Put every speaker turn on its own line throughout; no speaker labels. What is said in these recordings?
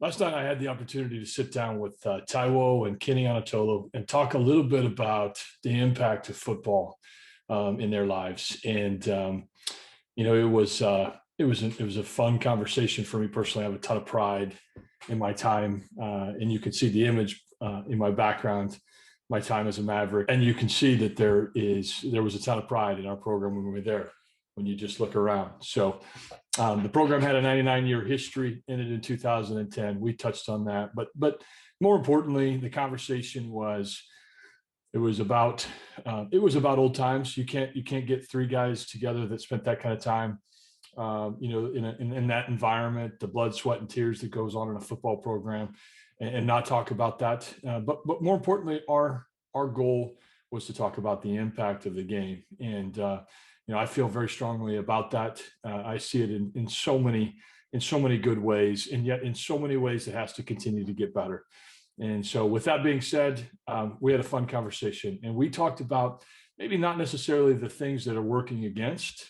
Last night, I had the opportunity to sit down with Taiwo and Kenny Onatolu and talk a little bit about the impact of football in their lives. And it was a fun conversation for me personally. I have a ton of pride in my time, and you can see the image in my background, my time as a Maverick, and you can see that there was a ton of pride in our program when we were there. When you just look around, so the program had a 99-year history, ended in 2010. We touched on that, but more importantly, the conversation was it was about old times. You can't get three guys together that spent that kind of time, in that environment, the blood, sweat, and tears that goes on in a football program, and not talk about that. But more importantly, our goal was to talk about the impact of the game, and I feel very strongly about that. I see it in so many good ways, and yet in so many ways it has to continue to get better. And so, with that being said, we had a fun conversation, and we talked about maybe not necessarily the things that are working against,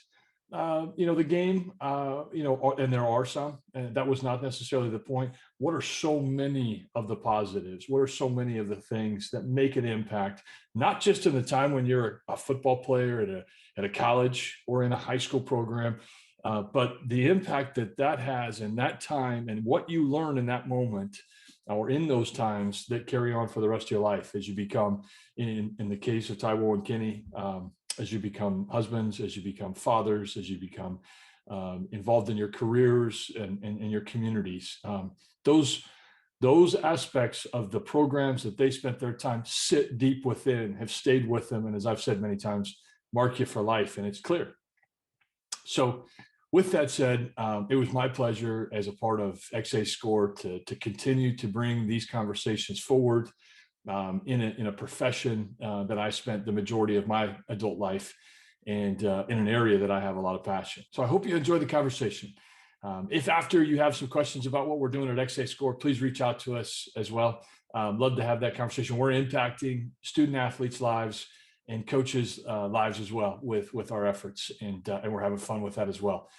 the game, and there are some, and that was not necessarily the point. What are so many of the positives? What are so many of the things that make an impact, not just in the time when you're a football player at a college or in a high school program, but the impact that has in that time and what you learn in that moment or in those times that carry on for the rest of your life as you become, in the case of Taiwo and Kenny, as you become husbands, as you become fathers, as you become involved in your careers and your communities. Those aspects of the programs that they spent their time sit deep within, have stayed with them, and as I've said many times, mark you for life, and it's clear. So with that said, it was my pleasure as a part of XA Score to continue to bring these conversations forward in a profession that I spent the majority of my adult life, and in an area that I have a lot of passion. So I hope you enjoy the conversation. If after you have some questions about what we're doing at XA Score, please reach out to us as well. Love to have that conversation. We're impacting student athletes' lives and coaches' lives as well with our efforts, and we're having fun with that as well.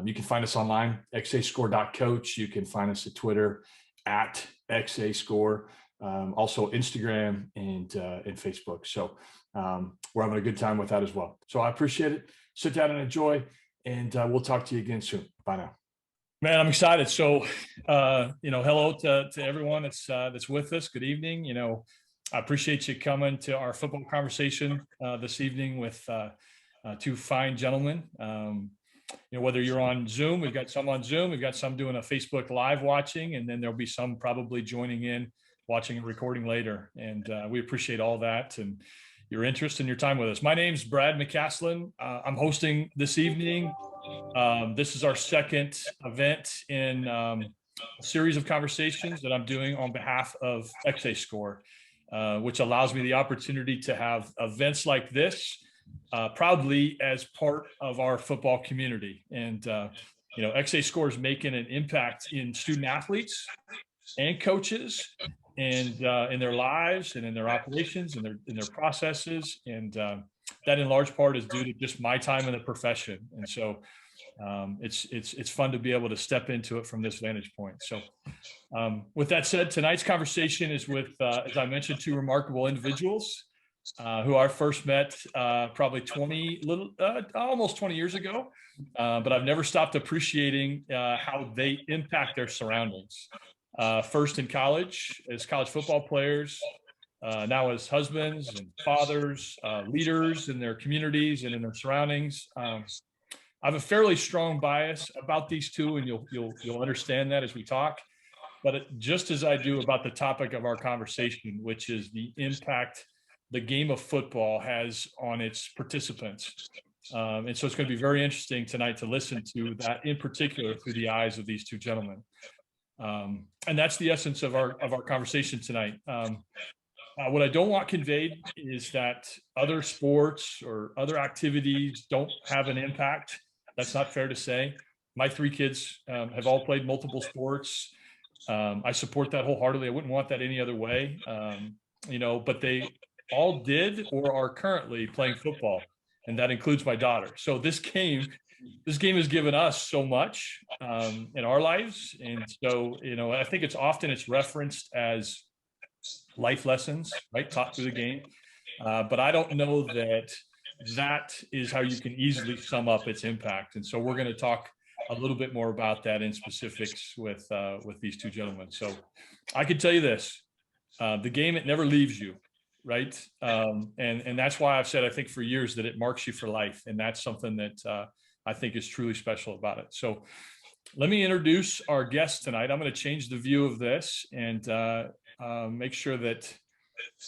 You can find us online, xascore.coach. You can find us at Twitter at xascore, also Instagram and Facebook. So we're having a good time with that as well. So I appreciate it. Sit down and enjoy, and we'll talk to you again soon. Bye now. Man, I'm excited. So, hello to everyone that's with us. Good evening. I appreciate you coming to our football conversation this evening with two fine gentlemen. Whether you're on Zoom, we've got some on Zoom, we've got some doing a Facebook Live watching, and then there'll be some probably joining in, watching and recording later. And we appreciate all that and your interest and your time with us. My name's Brad McCaslin. I'm hosting this evening. This is our second event in a series of conversations that I'm doing on behalf of XA Score, which allows me the opportunity to have events like this proudly as part of our football community. And, XA Score is making an impact in student athletes and coaches and in their lives and in their operations and in their processes. And that in large part is due to just my time in the profession. And so it's fun to be able to step into it from this vantage point. So with that said, tonight's conversation is with, as I mentioned, two remarkable individuals who I first met probably almost 20 years ago. But I've never stopped appreciating how they impact their surroundings. First in college, as college football players, now as husbands and fathers, leaders in their communities and in their surroundings. I have a fairly strong bias about these two, and you'll understand that as we talk. But just as I do about the topic of our conversation, which is the impact the game of football has on its participants. And so it's going to be very interesting tonight to listen to that in particular through the eyes of these two gentlemen. And that's the essence of our conversation tonight. What I don't want conveyed is that other sports or other activities don't have an impact. That's not fair to say. My three kids have all played multiple sports. I support that wholeheartedly. I wouldn't want that any other way. But they all did or are currently playing football, and that includes my daughter. So this game this game has given us so much in our lives. And so, I think it's referenced as life lessons, right? Taught through the game. But I don't know that is how you can easily sum up its impact. And so we're going to talk a little bit more about that in specifics with these two gentlemen. So I could tell you this, the game, it never leaves you. Right. And that's why I've said, I think for years, that it marks you for life. And that's something that I think is truly special about it. So let me introduce our guest tonight. I'm going to change the view of this and make sure that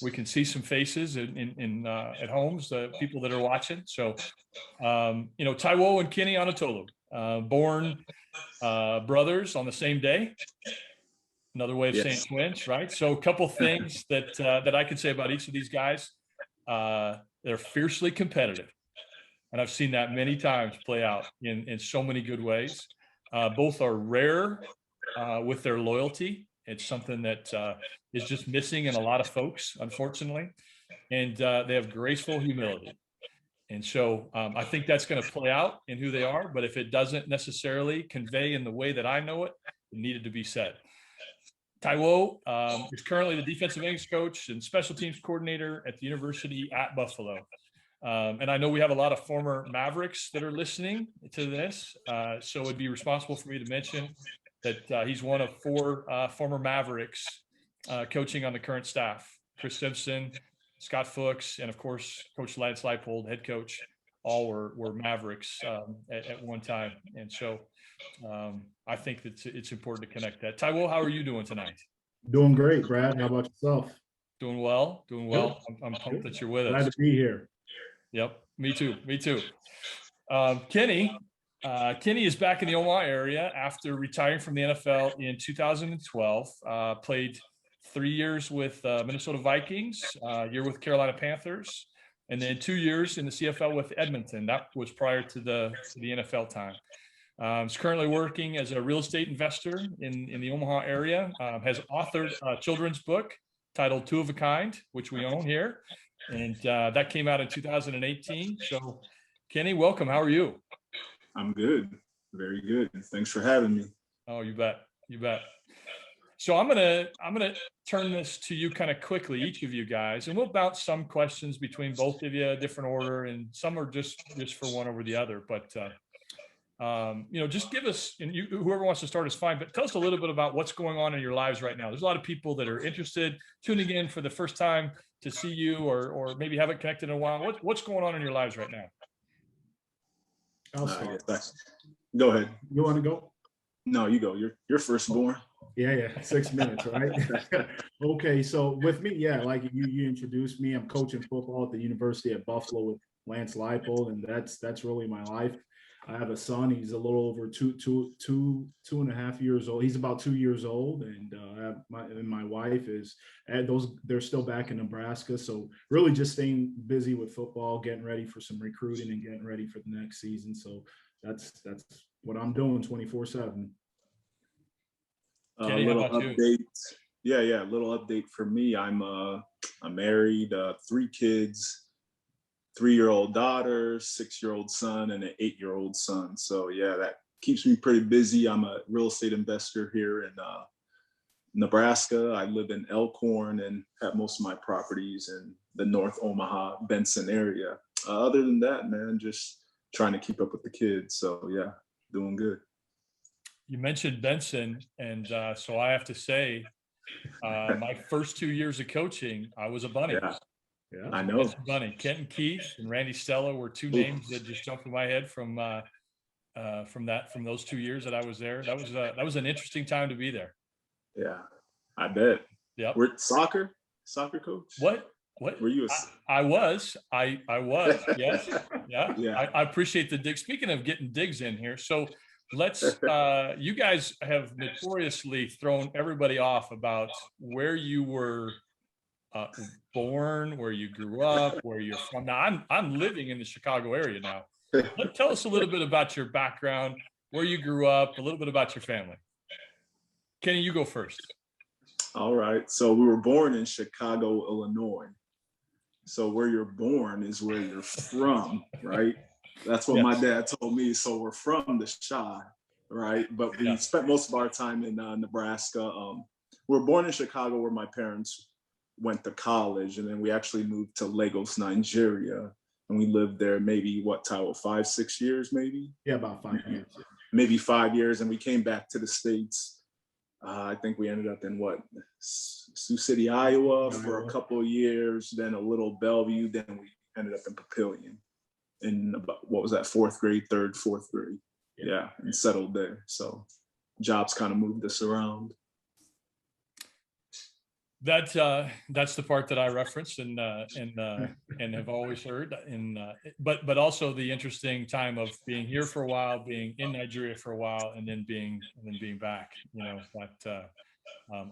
we can see some faces in at homes, the people that are watching. So, Taiwo and Kenny Onatolu, born brothers on the same day. Another way of saying twins, right? So a couple things that I could say about each of these guys. They're fiercely competitive. And I've seen that many times play out in so many good ways. Both are rare with their loyalty. It's something that is just missing in a lot of folks, unfortunately. And they have graceful humility. And so I think that's going to play out in who they are. But if it doesn't necessarily convey in the way that I know it, it needed to be said. Taiwo is currently the defensive ends coach and special teams coordinator at the University at Buffalo. And I know we have a lot of former Mavericks that are listening to this. So it'd be responsible for me to mention that he's one of 4 former Mavericks coaching on the current staff. Chris Simpson, Scott Fuchs, and of course, Coach Lance Leipold, head coach, all were Mavericks at one time. And so I think that it's important to connect that. Taiwo, how are you doing tonight?
Doing great, Brad. How about yourself?
Doing well. I'm pumped that you're with us.
Glad to be here.
Yep, me too. Kenny is back in the Omaha area after retiring from the NFL in 2012. Played 3 years with Minnesota Vikings, a year with Carolina Panthers, and then 2 years in the CFL with Edmonton. That was prior to the NFL time. He's currently working as a real estate investor in the Omaha area. Has authored a children's book titled Two of a Kind, which we own here. And that came out in 2018. So, Kenny, welcome. How are you?
I'm good. Very good. Thanks for having me.
Oh, you bet. So I'm gonna turn this to you kind of quickly, each of you guys, and we'll bounce some questions between both of you, different order, and some are just for one over the other. But just give us, and whoever wants to start is fine, but tell us a little bit about what's going on in your lives right now. There's a lot of people that are interested, tuning in for the first time to see you, or maybe haven't connected in a while. What's going on in your lives right now?
I'll start.
Go ahead.
You want to go?
No, you go. You're firstborn.
Yeah. 6 minutes, right? Okay, so with me, like you introduced me, I'm coaching football at the University at Buffalo with Lance Leipold, and that's really my life. I have a son. He's a little over two and a half years old. He's about 2 years old, and my wife is. They're still back in Nebraska, so really just staying busy with football, getting ready for some recruiting, and getting ready for the next season. So that's what I'm doing 24/7.
Little update. Yeah. Little update for me. I'm married, 3 kids. 3-year-old daughter, 6-year-old son, and an 8-year-old son. So yeah, that keeps me pretty busy. I'm a real estate investor here in Nebraska. I live in Elkhorn and have most of my properties in the North Omaha, Benson area. Other than that, man, just trying to keep up with the kids. So yeah, doing good.
You mentioned Benson, and so I have to say, my first 2 years of coaching, I was a bunny.
Yeah, I know.
Bunny. Kenton Keith and Randy Stella were 2 names that just jumped in my head from those 2 years that I was there. That was an interesting time to be there.
Yeah, I bet.
Yeah.
We're soccer coach.
What were you? I was. Yes. Yeah. I appreciate the dig. Speaking of getting digs in here, so let's. You guys have notoriously thrown everybody off about where you were born, where you grew up, where you're from. Now I'm living in the Chicago area now. Tell us a little bit about your background, where you grew up, a little bit about your family. Kenny, you go first.
All right. So we were born in Chicago, Illinois. So where you're born is where you're from, right? That's what
Yes.
my dad told me. So we're from the Chi, right? But we spent most of our time in Nebraska. We were born in Chicago, where my parents went to college, and then we actually moved to Lagos, Nigeria, and we lived there maybe Taiwo, 5-6 years, maybe.
Yeah, about 5 years.
Maybe 5 years, and we came back to the States. I think we ended up in Sioux City, Iowa for a couple of years, then a little Bellevue, then we ended up in Papillion in about, what was that, fourth grade, fourth grade. Yeah, and settled there. So jobs kind of moved us around.
That's the part that I referenced and have always heard. But also the interesting time of being here for a while, being in Nigeria for a while, and then being back. You know, that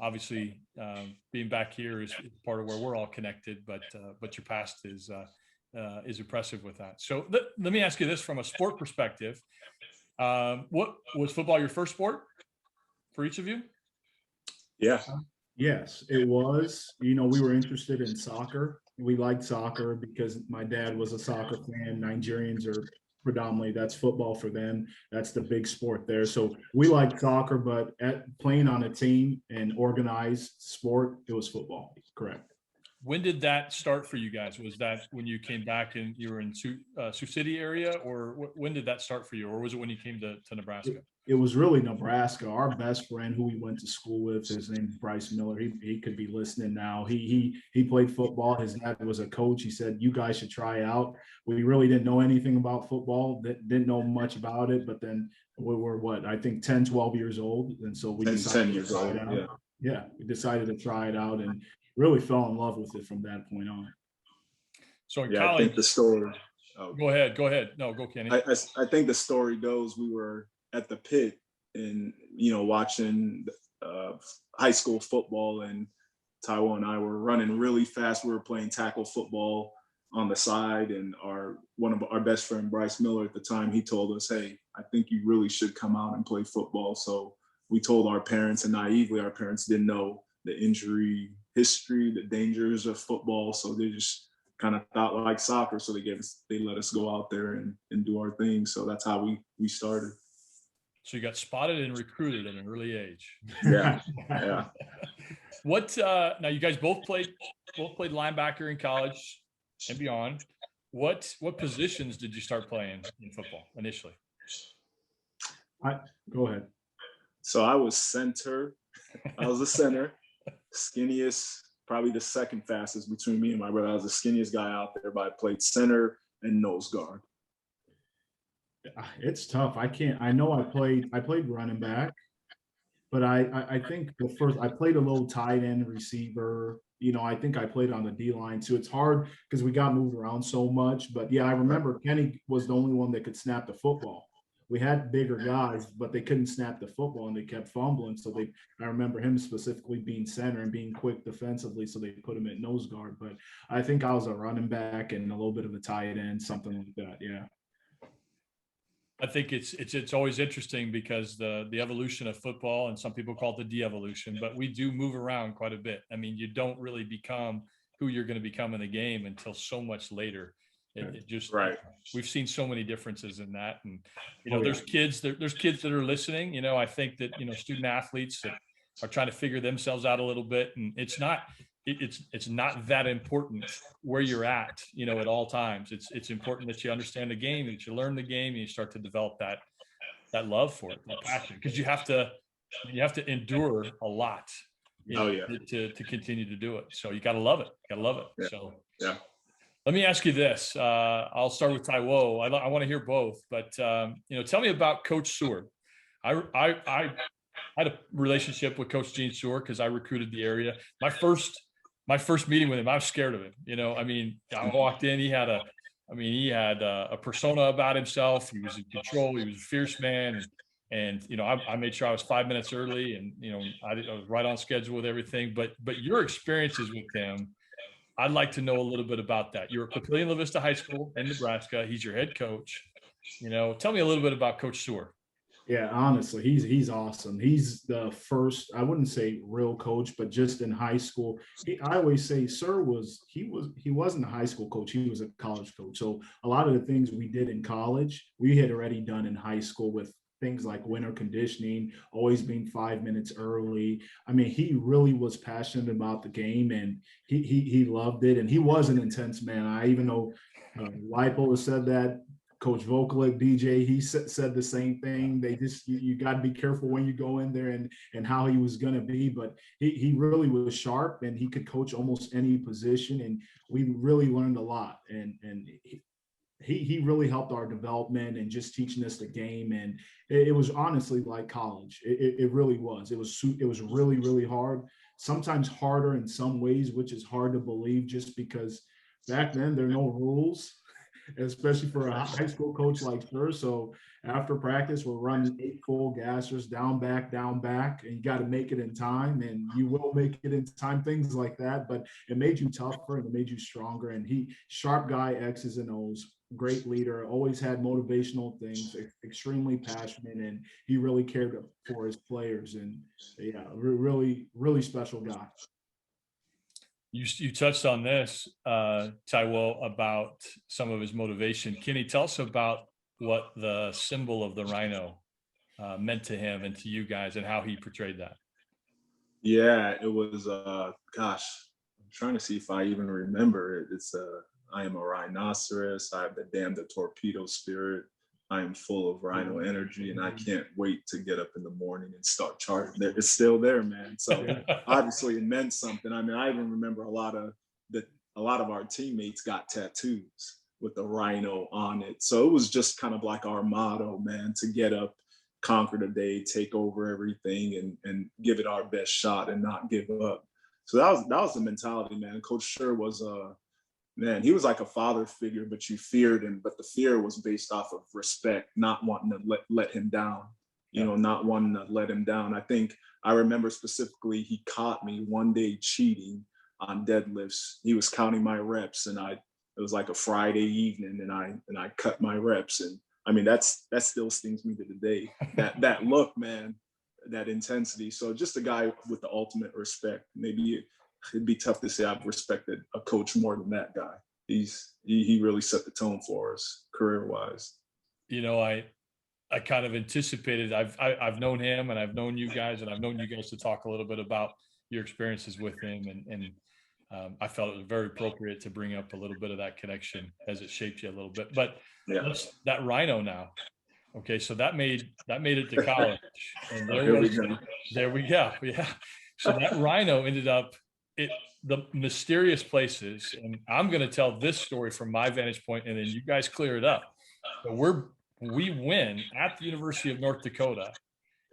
obviously being back here is part of where we're all connected. But your past is impressive with that. So let me ask you this from a sport perspective. What was football your first sport for each of you?
Yeah.
Yes, it was. We were interested in soccer. We liked soccer because my dad was a soccer fan. Nigerians are predominantly, that's football for them. That's the big sport there. So we liked soccer, but playing on a team and organized sport, it was football. Correct.
When did that start for you guys? Was that when you came back and you were in Sioux City area, or when did that start for you? Or was it when you came to Nebraska?
It was really Nebraska. Our best friend who we went to school with, his name is Bryce Miller. He could be listening now. He played football. His dad was a coach. He said, you guys should try out. We really didn't know anything about football, didn't know much about it. But then we were, I think 10, 12 years old. And so we decided
10 years old.
Yeah, we decided to try it out and really fell in love with it from that point on.
So in
college, I think the story.
Oh. Go ahead. No, go, Kenny.
I think the story goes, we were at the pit and, watching high school football, and Taiwo and I were running really fast. We were playing tackle football on the side, and one of our best friend, Bryce Miller at the time, he told us, hey, I think you really should come out and play football. So we told our parents, and naively, our parents didn't know the injury history, the dangers of football. So they just kind of thought like soccer. So they let us go out there and do our thing. So that's how we started.
So you got spotted and recruited at an early age.
Yeah.
Now you guys both played linebacker in college and beyond. What positions did you start playing in football initially?
Go ahead.
So I was center. I was a center, skinniest, probably the second fastest between me and my brother. I was the skinniest guy out there, but I played center and nose guard.
It's tough. I know I played running back, but I think I played a little tight end receiver. I think I played on the D line too. It's hard because we got moved around so much, but yeah, I remember Kenny was the only one that could snap the football. We had bigger guys, but they couldn't snap the football and they kept fumbling. So I remember him specifically being center and being quick defensively. So they put him at nose guard, but I think I was a running back and a little bit of a tight end, something like that. Yeah.
I think it's always interesting because the evolution of football, and some people call it the de-evolution, but we do move around quite a bit. I mean, you don't really become who you're going to become in the game until so much later. It just,
right.
We've seen so many differences in that. And, there's kids that are listening, I think that, student athletes that are trying to figure themselves out a little bit, and it's not that important where you're at, at all times. It's important that you understand the game, that you learn the game, and you start to develop that love for it, that passion, because you have to endure a lot to continue to do it. So you got to love it.
Yeah.
So
yeah.
Let me ask you this. I'll start with Taiwo. I want to hear both, but tell me about Coach Seward. I had a relationship with Coach Gene Seward because I recruited the area. My first meeting with him, I was scared of him. I walked in. He had a persona about himself. He was in control. He was a fierce man, and I made sure I was 5 minutes early, and I was right on schedule with everything. But your experiences with him, I'd like to know a little bit about that. You were at Papillion La Vista High School in Nebraska. He's your head coach. Tell me a little bit about Coach Seward.
Yeah, honestly, he's awesome. He's the first, I wouldn't say real coach, but just in high school. I always say, sir he wasn't a high school coach, he was a college coach. So a lot of the things we did in college, we had already done in high school with things like winter conditioning, always being 5 minutes early. I mean, he really was passionate about the game, and he loved it, and he was an intense man. I even know Lipo has said that. Coach Vokalek, DJ, he said the same thing. They just you got to be careful when you go in there and how he was going to be. But he really was sharp, and he could coach almost any position. And we really learned a lot. And he really helped our development and just teaching us the game. And it was honestly like college. It really was. It was really hard. Sometimes harder in some ways, which is hard to believe, just because back then there are no rules, especially for a high school coach like her. So after practice, we're running 8 full gassers, down, back, and you got to make it in time, and you will make it in time, things like that. But it made you tougher and it made you stronger. And sharp guy, X's and O's, great leader, always had motivational things, extremely passionate, and he really cared for his players. And yeah, really special guy.
You touched on this, Taiwo, about some of his motivation. Kenny, tell us about what the symbol of the rhino meant to him and to you guys, and how he portrayed that.
Yeah, it was, gosh, I'm trying to see if I even remember it. It's, I am a rhinoceros. I have the damn the torpedo spirit. I am full of rhino energy, and I can't wait to get up in the morning and start charging. It's still there, man. So obviously it meant something. I mean, I even remember a lot of our teammates got tattoos with the rhino on it. So it was just kind of like our motto, man, to get up, conquer the day, take over everything, and give it our best shot and not give up. So that was the mentality, man. Coach Scher was man, he was like a father figure, but you feared him. But the fear was based off of respect, not wanting to let him down, not wanting to let him down. I think I remember specifically he caught me one day cheating on deadlifts. He was counting my reps, and it was like a Friday evening, and I cut my reps. And I mean, that still stings me to the day. That look, man, that intensity. So just a guy with the ultimate respect. Maybe it'd be tough to say I've respected a coach more than that guy. He really set the tone for us career-wise.
I kind of anticipated. I've known him, and I've known you guys, and I've known you guys to talk a little bit about your experiences with him, and I felt it was very appropriate to bring up a little bit of that connection as it shaped you a little bit. But
yeah,
that rhino now. Okay, so that made it to college, and there we go. Yeah. So that rhino ended up the mysterious places, and I'm going to tell this story from my vantage point, and then you guys clear it up. So we win at the University of North Dakota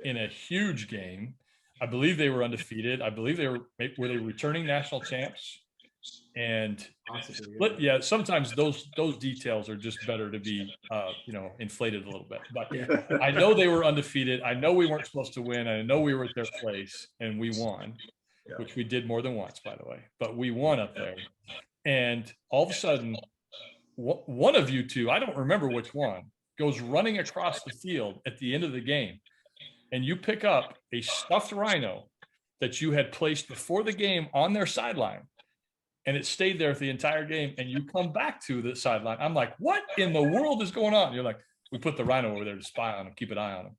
in a huge game. I believe they were undefeated. I believe were they returning national champs? And yeah, sometimes those details are just better to be inflated a little bit. But yeah. I know they were undefeated. I know we weren't supposed to win. I know we were at their place, and we won. Yeah. Which we did more than once, by the way, but we won up there. And all of a sudden, one of you two, I don't remember which one, goes running across the field at the end of the game. And you pick up a stuffed rhino that you had placed before the game on their sideline. And it stayed there the entire game. And you come back to the sideline. I'm like, what in the world is going on? And you're like, we put the rhino over there to spy on him, keep an eye on him.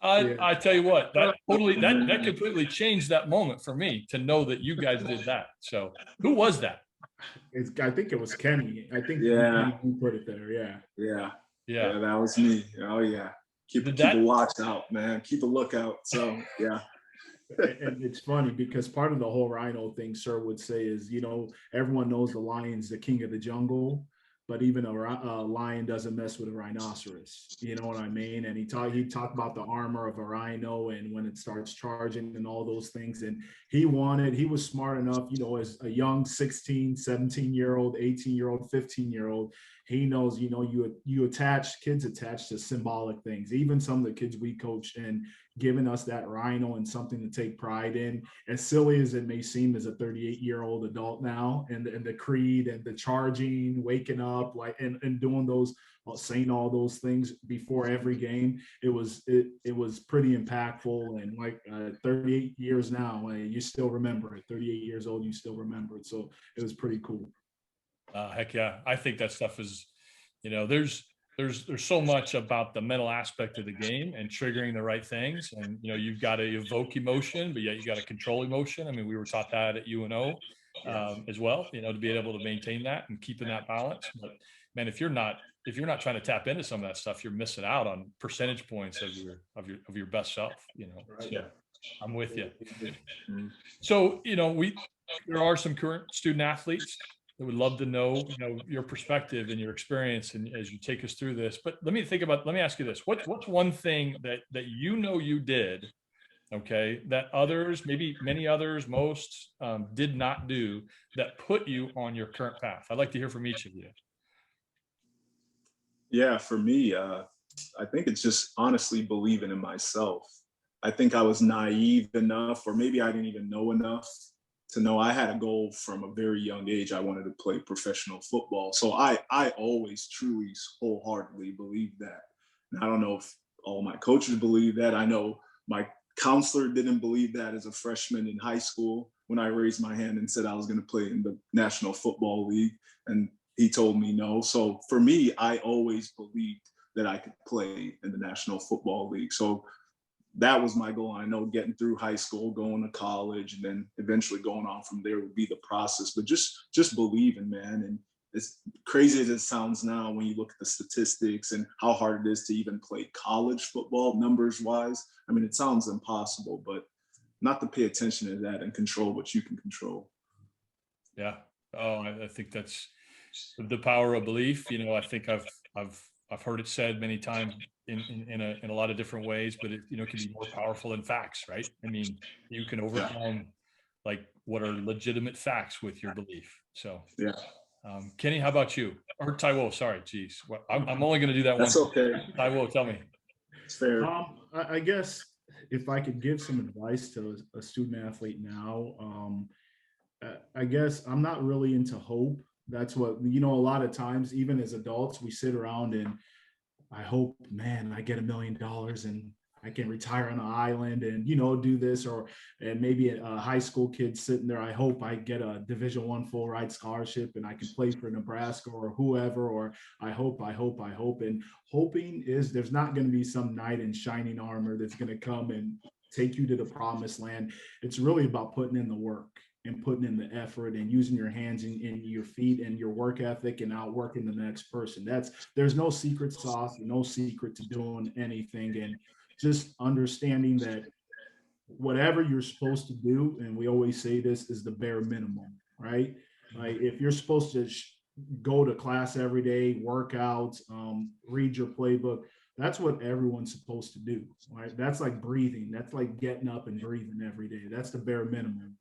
I tell you what, that completely changed that moment for me, to know that you guys did that. So who was that?
I think it was Kenny. I think you put it there.
Yeah, that was me. Oh yeah, keep a watch out, man. Keep a lookout. So yeah.
And it's funny because part of the whole rhino thing, sir would say, is everyone knows the lion's the king of the jungle, but even a lion doesn't mess with a rhinoceros. You know what I mean? And he talked about the armor of a rhino and when it starts charging and all those things. And he was smart enough, as a young 16, 17-year-old, 18-year-old, 15-year-old, he knows, kids attach to symbolic things. Even some of the kids we coach, and giving us that rhino and something to take pride in. As silly as it may seem as a 38-year-old adult now, and the creed and the charging, waking up, like, and doing those, saying all those things before every game, it was pretty impactful. And like 38 years now, you still remember it. 38 years old, you still remember it. So it was pretty cool.
Heck yeah. I think that stuff is, there's so much about the mental aspect of the game and triggering the right things. And, you've got to evoke emotion, but yet you got to control emotion. I mean, we were taught that at UNO as well, to be able to maintain that and keeping that balance. But man, if you're not trying to tap into some of that stuff, you're missing out on percentage points of your best self,
Right.
So I'm with you. So, there are some current student athletes that would love to know, your perspective and your experience, and as you take us through this. But let me ask you this: what's one thing that you did, okay, that others, maybe many others, most did not do, that put you on your current path? I'd like to hear from each of you.
Yeah, for me, I think it's just honestly believing in myself. I think I was naive enough, or maybe I didn't even know enough to know I had a goal from a very young age. I wanted to play professional football. So I always truly wholeheartedly believed that. And I don't know if all my coaches believe that. I know my counselor didn't believe that as a freshman in high school when I raised my hand and said I was going to play in the National Football League. And he told me no. So for me, I always believed that I could play in the National Football League. So that was my goal. I know getting through high school, going to college, and then eventually going on from there would be the process. But just believing, man. And as crazy as it sounds now, when you look at the statistics and how hard it is to even play college football, numbers wise, I mean, it sounds impossible, but not to pay attention to that and control what you can control.
Yeah. Oh, I think that's the power of belief. I think I've heard it said many times in a lot of different ways, but it can be more powerful than facts, right? I mean, you can overcome like what are legitimate facts with your belief. So
yeah.
Kenny, how about you? Or Taiwo? Sorry, geez, I'm only going to do that
That's
one.
okay.
Taiwo, tell me.
It's fair.
I guess if I could give some advice to a student athlete now, I guess I'm not really into hope. That's what, a lot of times, even as adults, we sit around and I hope, man, I get $1 million and I can retire on an island and, do this, and maybe a high school kid sitting there. I hope I get a Division I full ride scholarship and I can play for Nebraska or whoever, or I hope. And hoping is, there's not going to be some knight in shining armor that's going to come and take you to the promised land. It's really about putting in the work and putting in the effort and using your hands and your feet and your work ethic and outworking the next person. There's no secret sauce, no secret to doing anything. And just understanding that whatever you're supposed to do, and we always say this, is the bare minimum, right? Like if you're supposed to go to class every day, work out, read your playbook, that's what everyone's supposed to do, right? That's like breathing. That's like getting up and breathing every day. That's the bare minimum.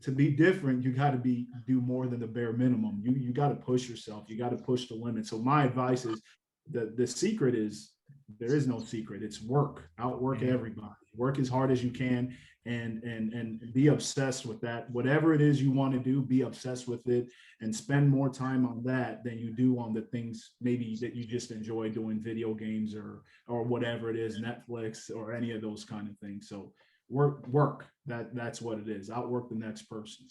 To be different, you got to do more than the bare minimum. You got to push yourself. You got to push the limit. So my advice is the secret is, there is no secret. It's work. Outwork everybody. Work as hard as you can, and be obsessed with that. Whatever it is you want to do, be obsessed with it, and spend more time on that than you do on the things maybe that you just enjoy doing, video games or whatever it is, Netflix or any of those kind of things. So work. That's what it is. Outwork the next person.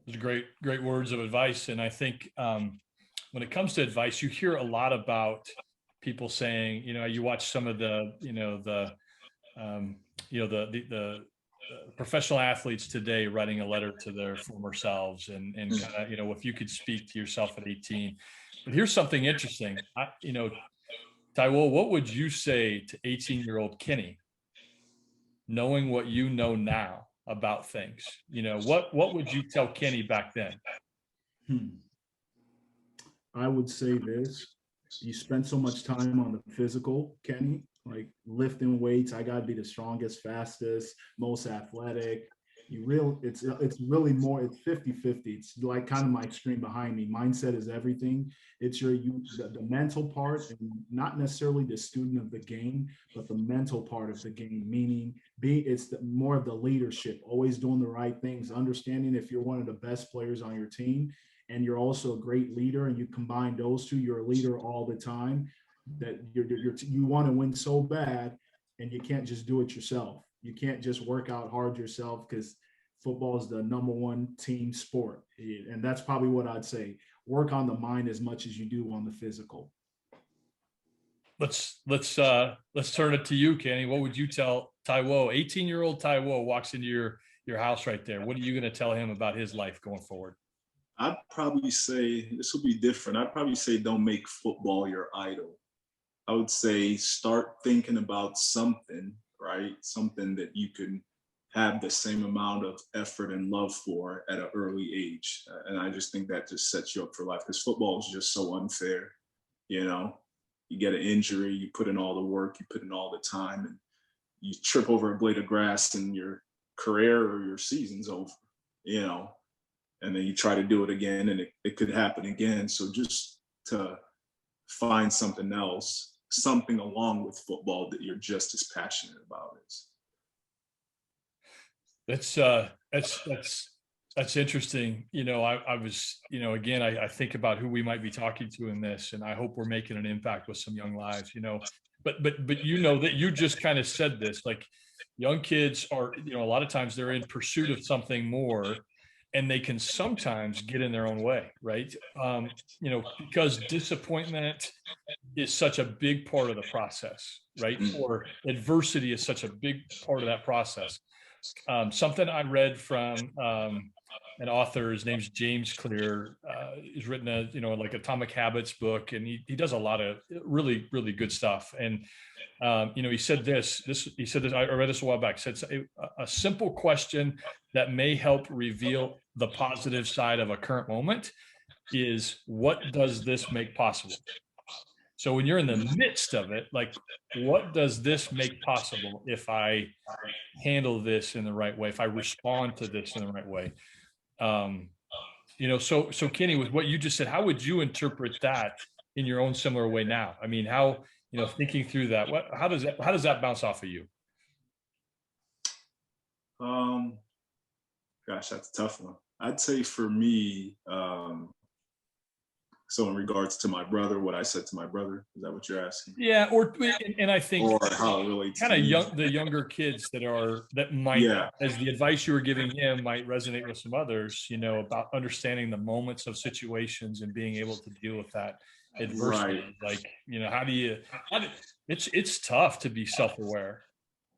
Those are great words of advice. And I think when it comes to advice, you hear a lot about people saying, you watch some of the professional athletes today writing a letter to their former selves, and kind of, if you could speak to yourself at 18. But here's something interesting. Taiwo, what would you say to 18-year-old Kenny, knowing what you know now about things? What would you tell Kenny back then?
I would say this: you spend so much time on the physical, Kenny, like lifting weights. I got to be the strongest, fastest, most athletic. it's really more, it's 50-50. It's like kind of my screen behind me. Mindset is everything. It's the mental part, and not necessarily the student of the game, but the mental part of the game, meaning more of the leadership, always doing the right things, understanding if you're one of the best players on your team and you're also a great leader, and you combine those two, you're a leader all the time, that you want to win so bad, and you can't just do it yourself. You can't just work out hard yourself, because football is the number one team sport. And that's probably what I'd say. Work on the mind as much as you do on the physical.
Let's turn it to you, Kenny. What would you tell Taiwo? 18-year-old Taiwo walks into your house right there. What are you going to tell him about his life going forward?
I'd probably say, this will be different. I'd probably say don't make football your idol. I would say start thinking about something, right? Something that you can have the same amount of effort and love for at an early age. And I just think that just sets you up for life, because football is just so unfair. You know, you get an injury, you put in all the work, you put in all the time, and you trip over a blade of grass and your career or your season's over, you know, and then you try to do it again and it could happen again. So just to find something else, something along with football that you're just as passionate about is.
That's interesting. You know, I was, you know, again, I think about who we might be talking to in this, and I hope we're making an impact with some young lives, you know, but you know that you just kind of said this, like young kids are, you know, a lot of times they're in pursuit of something more, and they can sometimes get in their own way, right? You know, because disappointment is such a big part of the process, right? Or adversity is such a big part of that process. Something I read from an author, his name's James Clear. He's written a, you know, like Atomic Habits book, and he does a lot of really, really good stuff. And you know, he said this, I read this a while back, said a simple question that may help reveal the positive side of a current moment is, what does this make possible? So when you're in the midst of it, like, what does this make possible if I handle this in the right way, if I respond to this in the right way? You know, so Kenny, with what you just said, how would you interpret that in your own similar way now? I mean, how, you know, thinking through that, how does that bounce off of you?
Gosh, that's a tough one. I'd say for me, so in regards to my brother, what I said to my brother, is that what you're asking?
Yeah, and I think,
or how it relates
kind
to
of the younger kids that might,
yeah,
as the advice you were giving him might resonate with some others, you know, about understanding the moments of situations and being able to deal with that adversity.
right.
Like, you know, it's tough to be self-aware,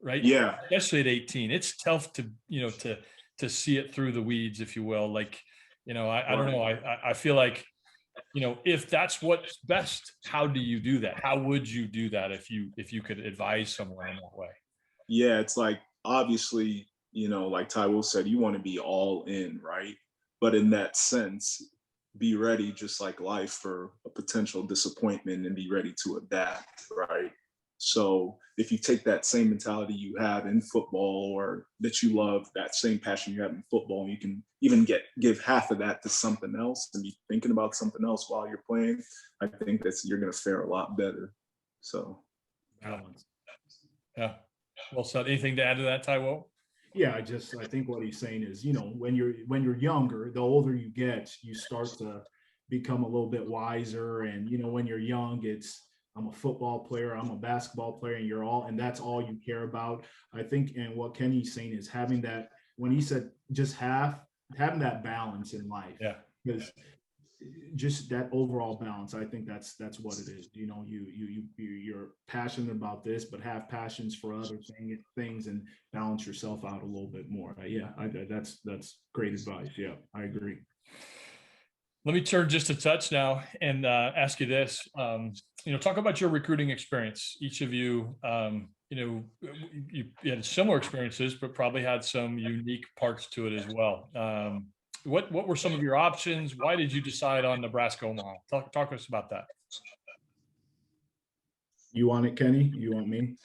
right?
Yeah,
Especially at 18, it's tough to, you know, to see it through the weeds, if you will. Like, you know, I don't know. I feel like, you know, if that's what's best, how do you do that? How would you do that if you could advise someone in that way?
yeah, it's like, obviously, you know, like Taiwo said, you want to be all in, right? But in that sense, be ready, just like life, for a potential disappointment, and be ready to adapt, right? So if you take that same mentality you have in football, or that you love, that same passion you have in football, you can even give half of that to something else and be thinking about something else while you're playing. I think you're going to fare a lot better. So
Balance. Yeah. Well said. Anything to add to that, Taiwo?
Yeah, I think what he's saying is, you know, when you're younger, the older you get, you start to become a little bit wiser. And, you know, when you're young, I'm a football player, I'm a basketball player, and that's all you care about. I think, and what Kenny's saying is having that, when he said just having that balance in life.
Yeah.
Because just that overall balance, I think that's what it is. You know, you're passionate about this, but have passions for other things, and balance yourself out a little bit more. That's great advice. Yeah, I agree.
Let me turn just a touch now and ask you this. You know, talk about your recruiting experience. Each of you, you know, you had similar experiences, but probably had some unique parts to it as well. What were some of your options? Why did you decide on Nebraska Omaha? Talk to us about that.
You want it, Kenny? You want me?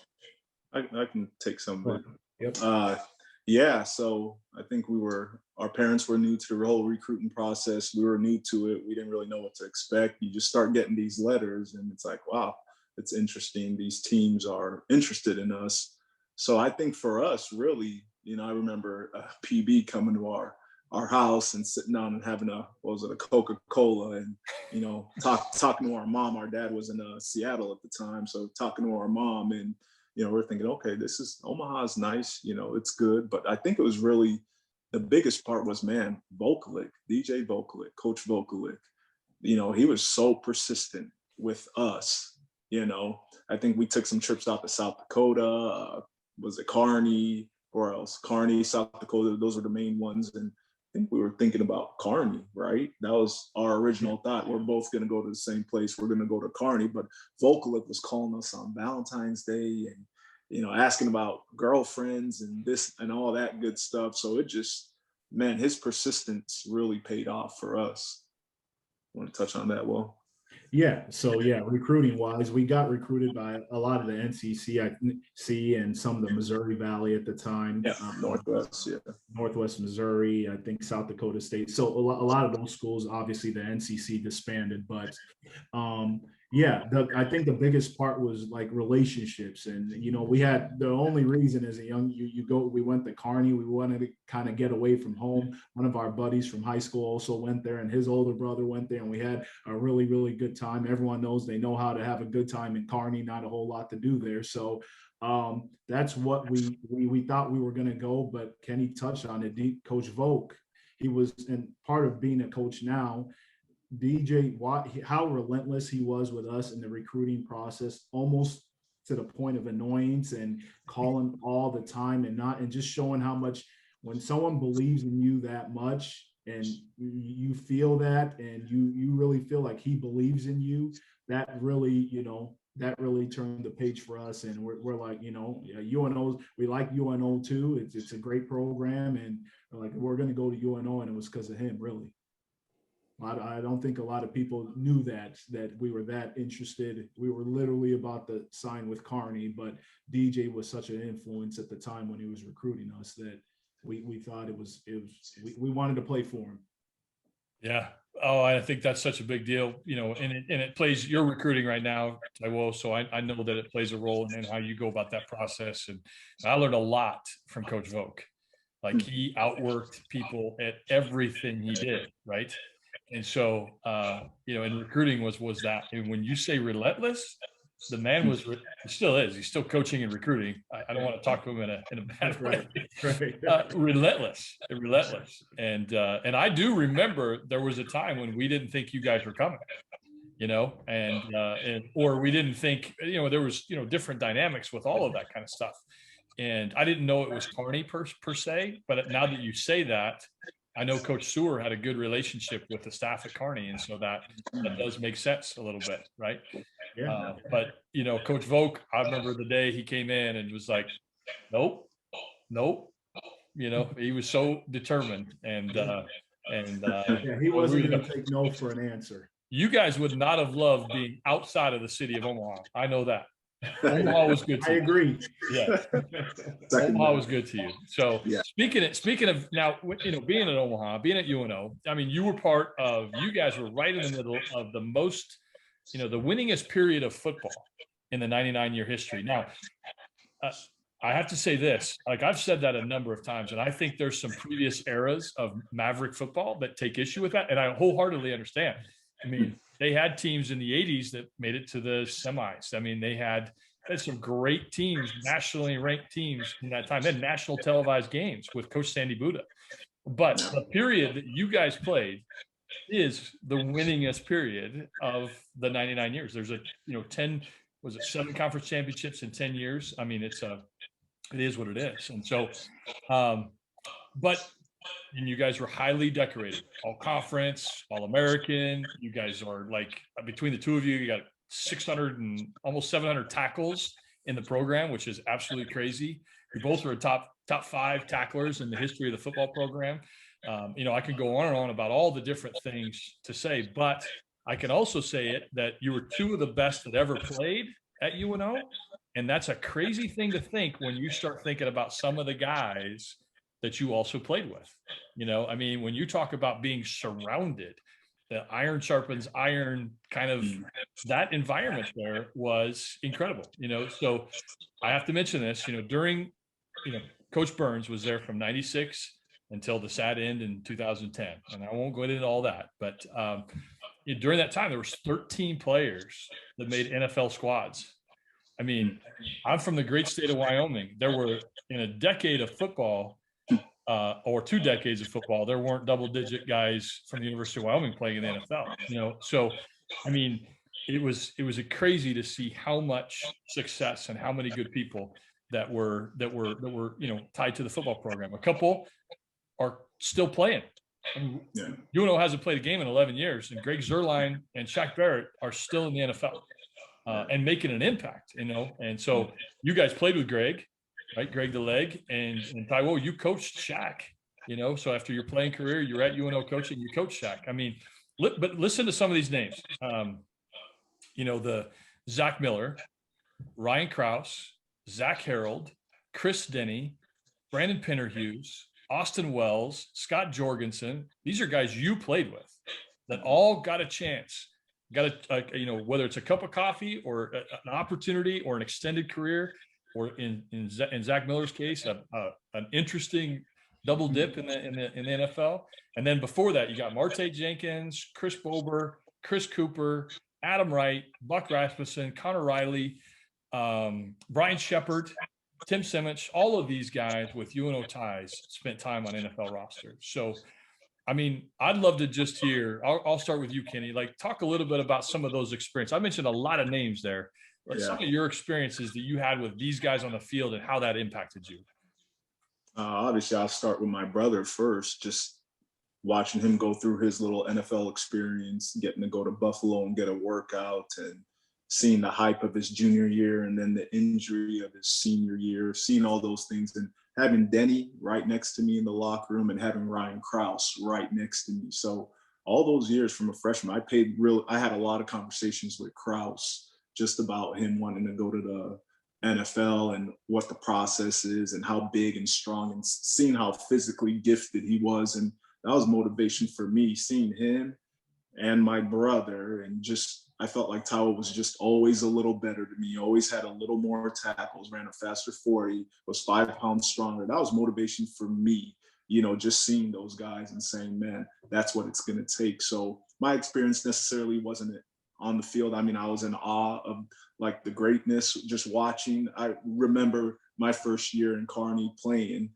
I can take some of it.
Yep.
Yeah, so I think our parents were new to the whole recruiting process. We were new to it. We didn't really know what to expect. You just start getting these letters and it's like, wow, it's interesting. These teams are interested in us. So I think for us, really, I remember PB coming to our house and sitting down and having a Coca-Cola and, talking to our mom. Our dad was in Seattle at the time. So talking to our mom and, we're thinking, okay, Omaha's nice, it's good. But I think it was really the biggest part was, man, Vocalic, DJ Vocalic, Coach Vocalic, he was so persistent with us. I think we took some trips out to South Dakota, was it Kearney or else? Kearney, South Dakota, those were the main ones. And I think we were thinking about Kearney, right? That was our original thought. We're both going to go to the same place. We're going to go to Kearney, but Vocalic was calling us on Valentine's Day and, asking about girlfriends and this and all that good stuff. So it just, man, his persistence really paid off for us. Want to touch on that, Will?
Yeah. So yeah, recruiting wise, we got recruited by a lot of the NCC and some of the Missouri Valley at the time.
Yeah, Northwest, yeah.
Northwest Missouri, I think South Dakota State. So a lot of those schools, obviously the NCC disbanded, but I think the biggest part was like relationships. And, we had the only reason as a young, we went to Kearney, we wanted to kind of get away from home. One of our buddies from high school also went there and his older brother went there and we had a really, really good time. Everyone knows they know how to have a good time in Kearney, not a whole lot to do there. So that's what we thought we were going to go, but Kenny touched on it. Coach Volk, he was, and part of being a coach now, DJ Watt, how relentless he was with us in the recruiting process, almost to the point of annoyance and calling all the time and just showing how much when someone believes in you that much and you feel that and you really feel like he believes in you, that really, that really turned the page for us. And we're like, UNO, we like UNO too. It's a great program. And we're going to go to UNO. And it was because of him, really. I don't think a lot of people knew that we were that interested. We were literally about to sign with Kearney, but DJ was such an influence at the time when he was recruiting us that we thought we wanted to play for him.
Yeah. Oh, I think that's such a big deal, and it plays, you're recruiting right now, Taiwo, so I know that it plays a role in how you go about that process. And I learned a lot from Coach Volk. Like he outworked people at everything he did, right? And so, in recruiting was that. And when you say relentless, the man was, he still is. He's still coaching and recruiting. I don't want to talk to him in a bad way. Right. Relentless. And I do remember there was a time when we didn't think you guys were coming, or we didn't think, there was, different dynamics with all of that kind of stuff. And I didn't know it was Kearney per se, but now that you say that, I know Coach Sewer had a good relationship with the staff at Kearney, and so that does make sense a little bit, right? Yeah. But Coach Volk, I remember the day he came in and was like, "Nope." He was so determined, and
he wasn't going to take no for an answer.
You guys would not have loved being outside of the city of Omaha. I know that. Omaha was good to you.
I agree.
Yeah. Omaha was good to you. So yeah. Speaking of now, being at Omaha, being at UNO, I mean, you guys were right in the middle of the most, the winningest period of football in the 99-year history. Now, I have to say this, like I've said that a number of times, and I think there's some previous eras of Maverick football that take issue with that. And I wholeheartedly understand. I mean, they had teams in the 80s that made it to the semis. I mean, they had some great teams, nationally ranked teams in that time. They had national televised games with Coach Sandy Buddha. But the period that you guys played is the winningest period of the 99 years. There's 7 conference championships in 10 years. I mean, it is what it is. And so, and you guys were highly decorated, all conference, all American. You guys are like, between the two of you, you got 600 and almost 700 tackles in the program, which is absolutely crazy. You both were top 5 tacklers in the history of the football program. I could go on and on about all the different things to say, but I can also say that you were 2 of the best that ever played at UNO. And that's a crazy thing to think when you start thinking about some of the guys that you also played with. I mean, when you talk about being surrounded, the iron sharpens iron kind of that environment there was incredible, So I have to mention this, during, Coach Burns was there from 96 until the sad end in 2010. And I won't go into all that, but during that time, there was 13 players that made NFL squads. I mean, I'm from the great state of Wyoming. There were, in a decade of football, or 2 decades of football, there weren't double-digit guys from the University of Wyoming playing in the NFL. So, I mean, it was crazy to see how much success and how many good people that were tied to the football program. A couple are still playing. I mean, UNO hasn't played a game in 11 years, and Greg Zuerlein and Shaq Barrett are still in the NFL and making an impact. And so you guys played with Greg. Right, Greg the Leg, and Taiwo, you coached Shaq, so after your playing career, you're at UNO coaching, you coach Shaq. I mean, but listen to some of these names. The Zach Miller, Ryan Krause, Zach Harold, Chris Denny, Brandon Pinnerhughes, Austin Wells, Scott Jorgensen. These are guys you played with that all got a chance, whether it's a cup of coffee or an opportunity or an extended career, or in Zach Miller's case, an interesting double dip in the NFL. And then before that, you got Marte Jenkins, Chris Bober, Chris Cooper, Adam Wright, Buck Rasmussen, Connor Riley, Brian Shepard, Tim Simich. All of these guys with UNO ties spent time on NFL rosters. So, I mean, I'd love to just hear. I'll start with you, Kenny. Talk a little bit about some of those experiences. I mentioned a lot of names there. Some of your experiences that you had with these guys on the field and how that impacted you.
Obviously, I'll start with my brother first, just watching him go through his little NFL experience, getting to go to Buffalo and get a workout, and seeing the hype of his junior year and then the injury of his senior year, seeing all those things, and having Denny right next to me in the locker room and having Ryan Krause right next to me. So all those years from a freshman, I had a lot of conversations with Krause just about him wanting to go to the NFL and what the process is and how big and strong, and seeing how physically gifted he was. And that was motivation for me, seeing him and my brother. And just, I felt like Taiwo was just always a little better to me, always had a little more tackles, ran a faster 40, was 5 pounds stronger. That was motivation for me, just seeing those guys and saying, man, that's what it's going to take. So my experience necessarily wasn't on the field. I mean, I was in awe of the greatness, just watching. I remember my first year in Kearney playing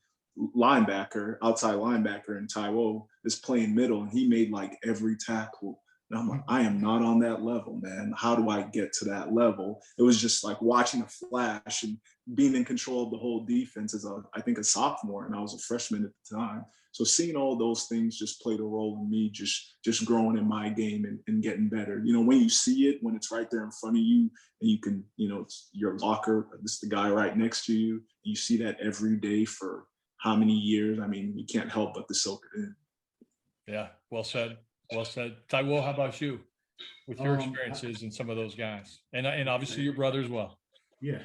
outside linebacker, and Taiwo is playing middle, and he made every tackle. And I'm like, I am not on that level, man. How do I get to that level? It was just watching a flash and being in control of the whole defense as I think a sophomore, and I was a freshman at the time. So seeing all those things just played a role in me just growing in my game and getting better. When you see it, when it's right there in front of you, and you can, it's your locker, this is the guy right next to you. You see that every day for how many years? I mean, you can't help but to soak it in.
Yeah, well said. Well said. Taiwo, how about you with your experiences and some of those guys, and obviously your brother as well?
Yeah,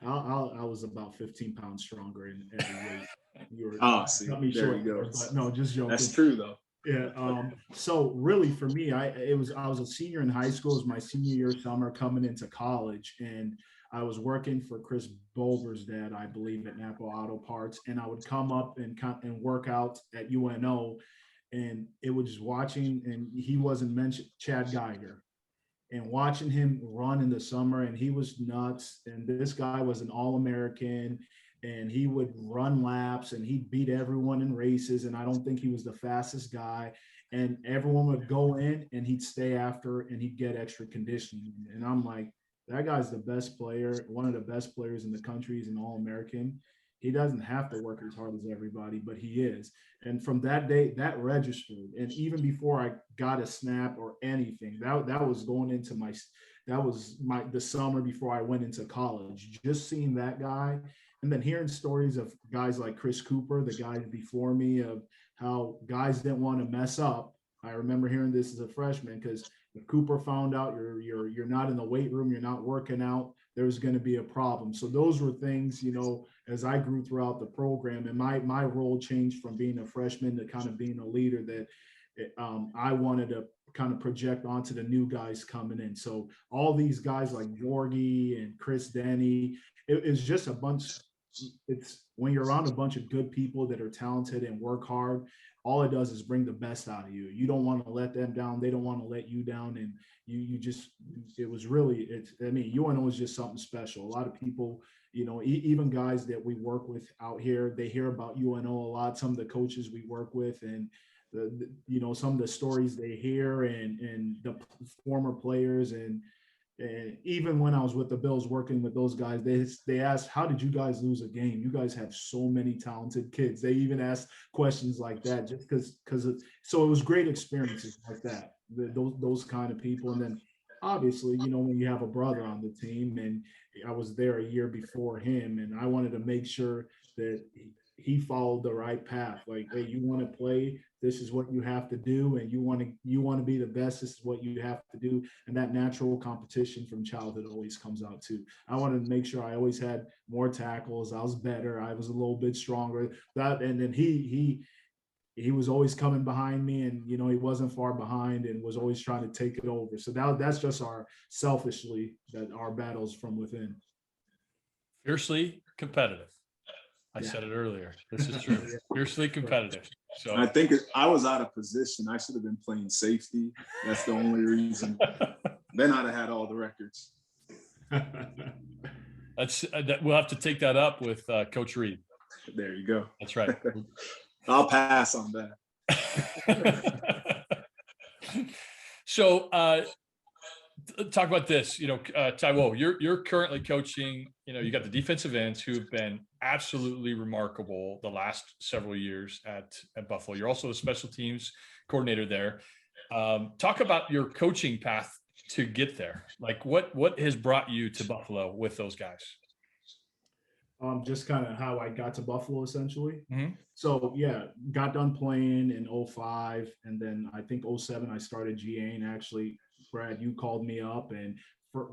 I was about 15 pounds stronger in every weight.
See, there you go.
But no, just joking.
That's true though.
Yeah. So really, for me, I was a senior in high school. It was my senior year summer coming into college, and I was working for Chris Bober's dad, I believe, at Napa Auto Parts, and I would come up and work out at UNO, and it was just watching, and he wasn't mentioned, Chad Geiger, and watching him run in the summer, and he was nuts. And this guy was an All-American, and he would run laps, and he'd beat everyone in races. And I don't think he was the fastest guy. And everyone would go in, and he'd stay after, and he'd get extra conditioning. And I'm like, that guy's the best player, one of the best players in the country. He's an All-American. He doesn't have to work as hard as everybody, but he is. And from that day, that registered. And even before I got a snap or anything, that was going into the summer before I went into college. Just seeing that guy, and then hearing stories of guys like Chris Cooper, the guys before me, of how guys didn't want to mess up. I remember hearing this as a freshman, because if Cooper found out you're not in the weight room, you're not working out, there was going to be a problem. So those were things, you know, as I grew throughout the program, and my role changed from being a freshman to kind of being a leader, that I wanted to kind of project onto the new guys coming in. So all these guys like Yorgi and Chris Denny, it's just a bunch. It's when you're around a bunch of good people that are talented and work hard, all it does is bring the best out of you. You don't want to let them down. They don't want to let you down. And you just, it was really, I mean, UNO is just something special. A lot of people, you know, even guys that we work with out here, they hear about UNO a lot. Some of the coaches we work with, and you know, some of the stories they hear, and the former players, and even when I was with the Bills working with those guys, they asked, how did you guys lose a game? You guys have so many talented kids. They even asked questions like that just because so it was great experiences like that, those kind of people. And then obviously, you know, when you have a brother on the team, and I was there a year before him, and I wanted to make sure that he followed the right path. Like, hey, you want to play, this is what you have to do, and you want to be the best, this is what you have to do. And that natural competition from childhood always comes out too. I wanted to make sure I always had more tackles, I was better, I was a little bit stronger. And then he was always coming behind me, and you know, he wasn't far behind and was always trying to take it over. So that's just our battles from within.
Fiercely competitive. I said it earlier. This is true. Fiercely competitive. So
I think I was out of position. I should have been playing safety. That's the only reason. Then I'd have had all the records.
We'll have to take that up with Coach Reed.
There you go.
That's right.
I'll pass on that.
So talk about this. You know, Taiwo, you're currently coaching. You know, you got the defensive ends who've been absolutely remarkable the last several years at Buffalo. You're also the special teams coordinator there. Talk about your coaching path to get there. Like, what has brought you to Buffalo with those guys?
Just kind of how I got to Buffalo, essentially.
Mm-hmm.
So yeah, got done playing in 05, and then I think 07 I started GA. And actually, Brad, you called me up, and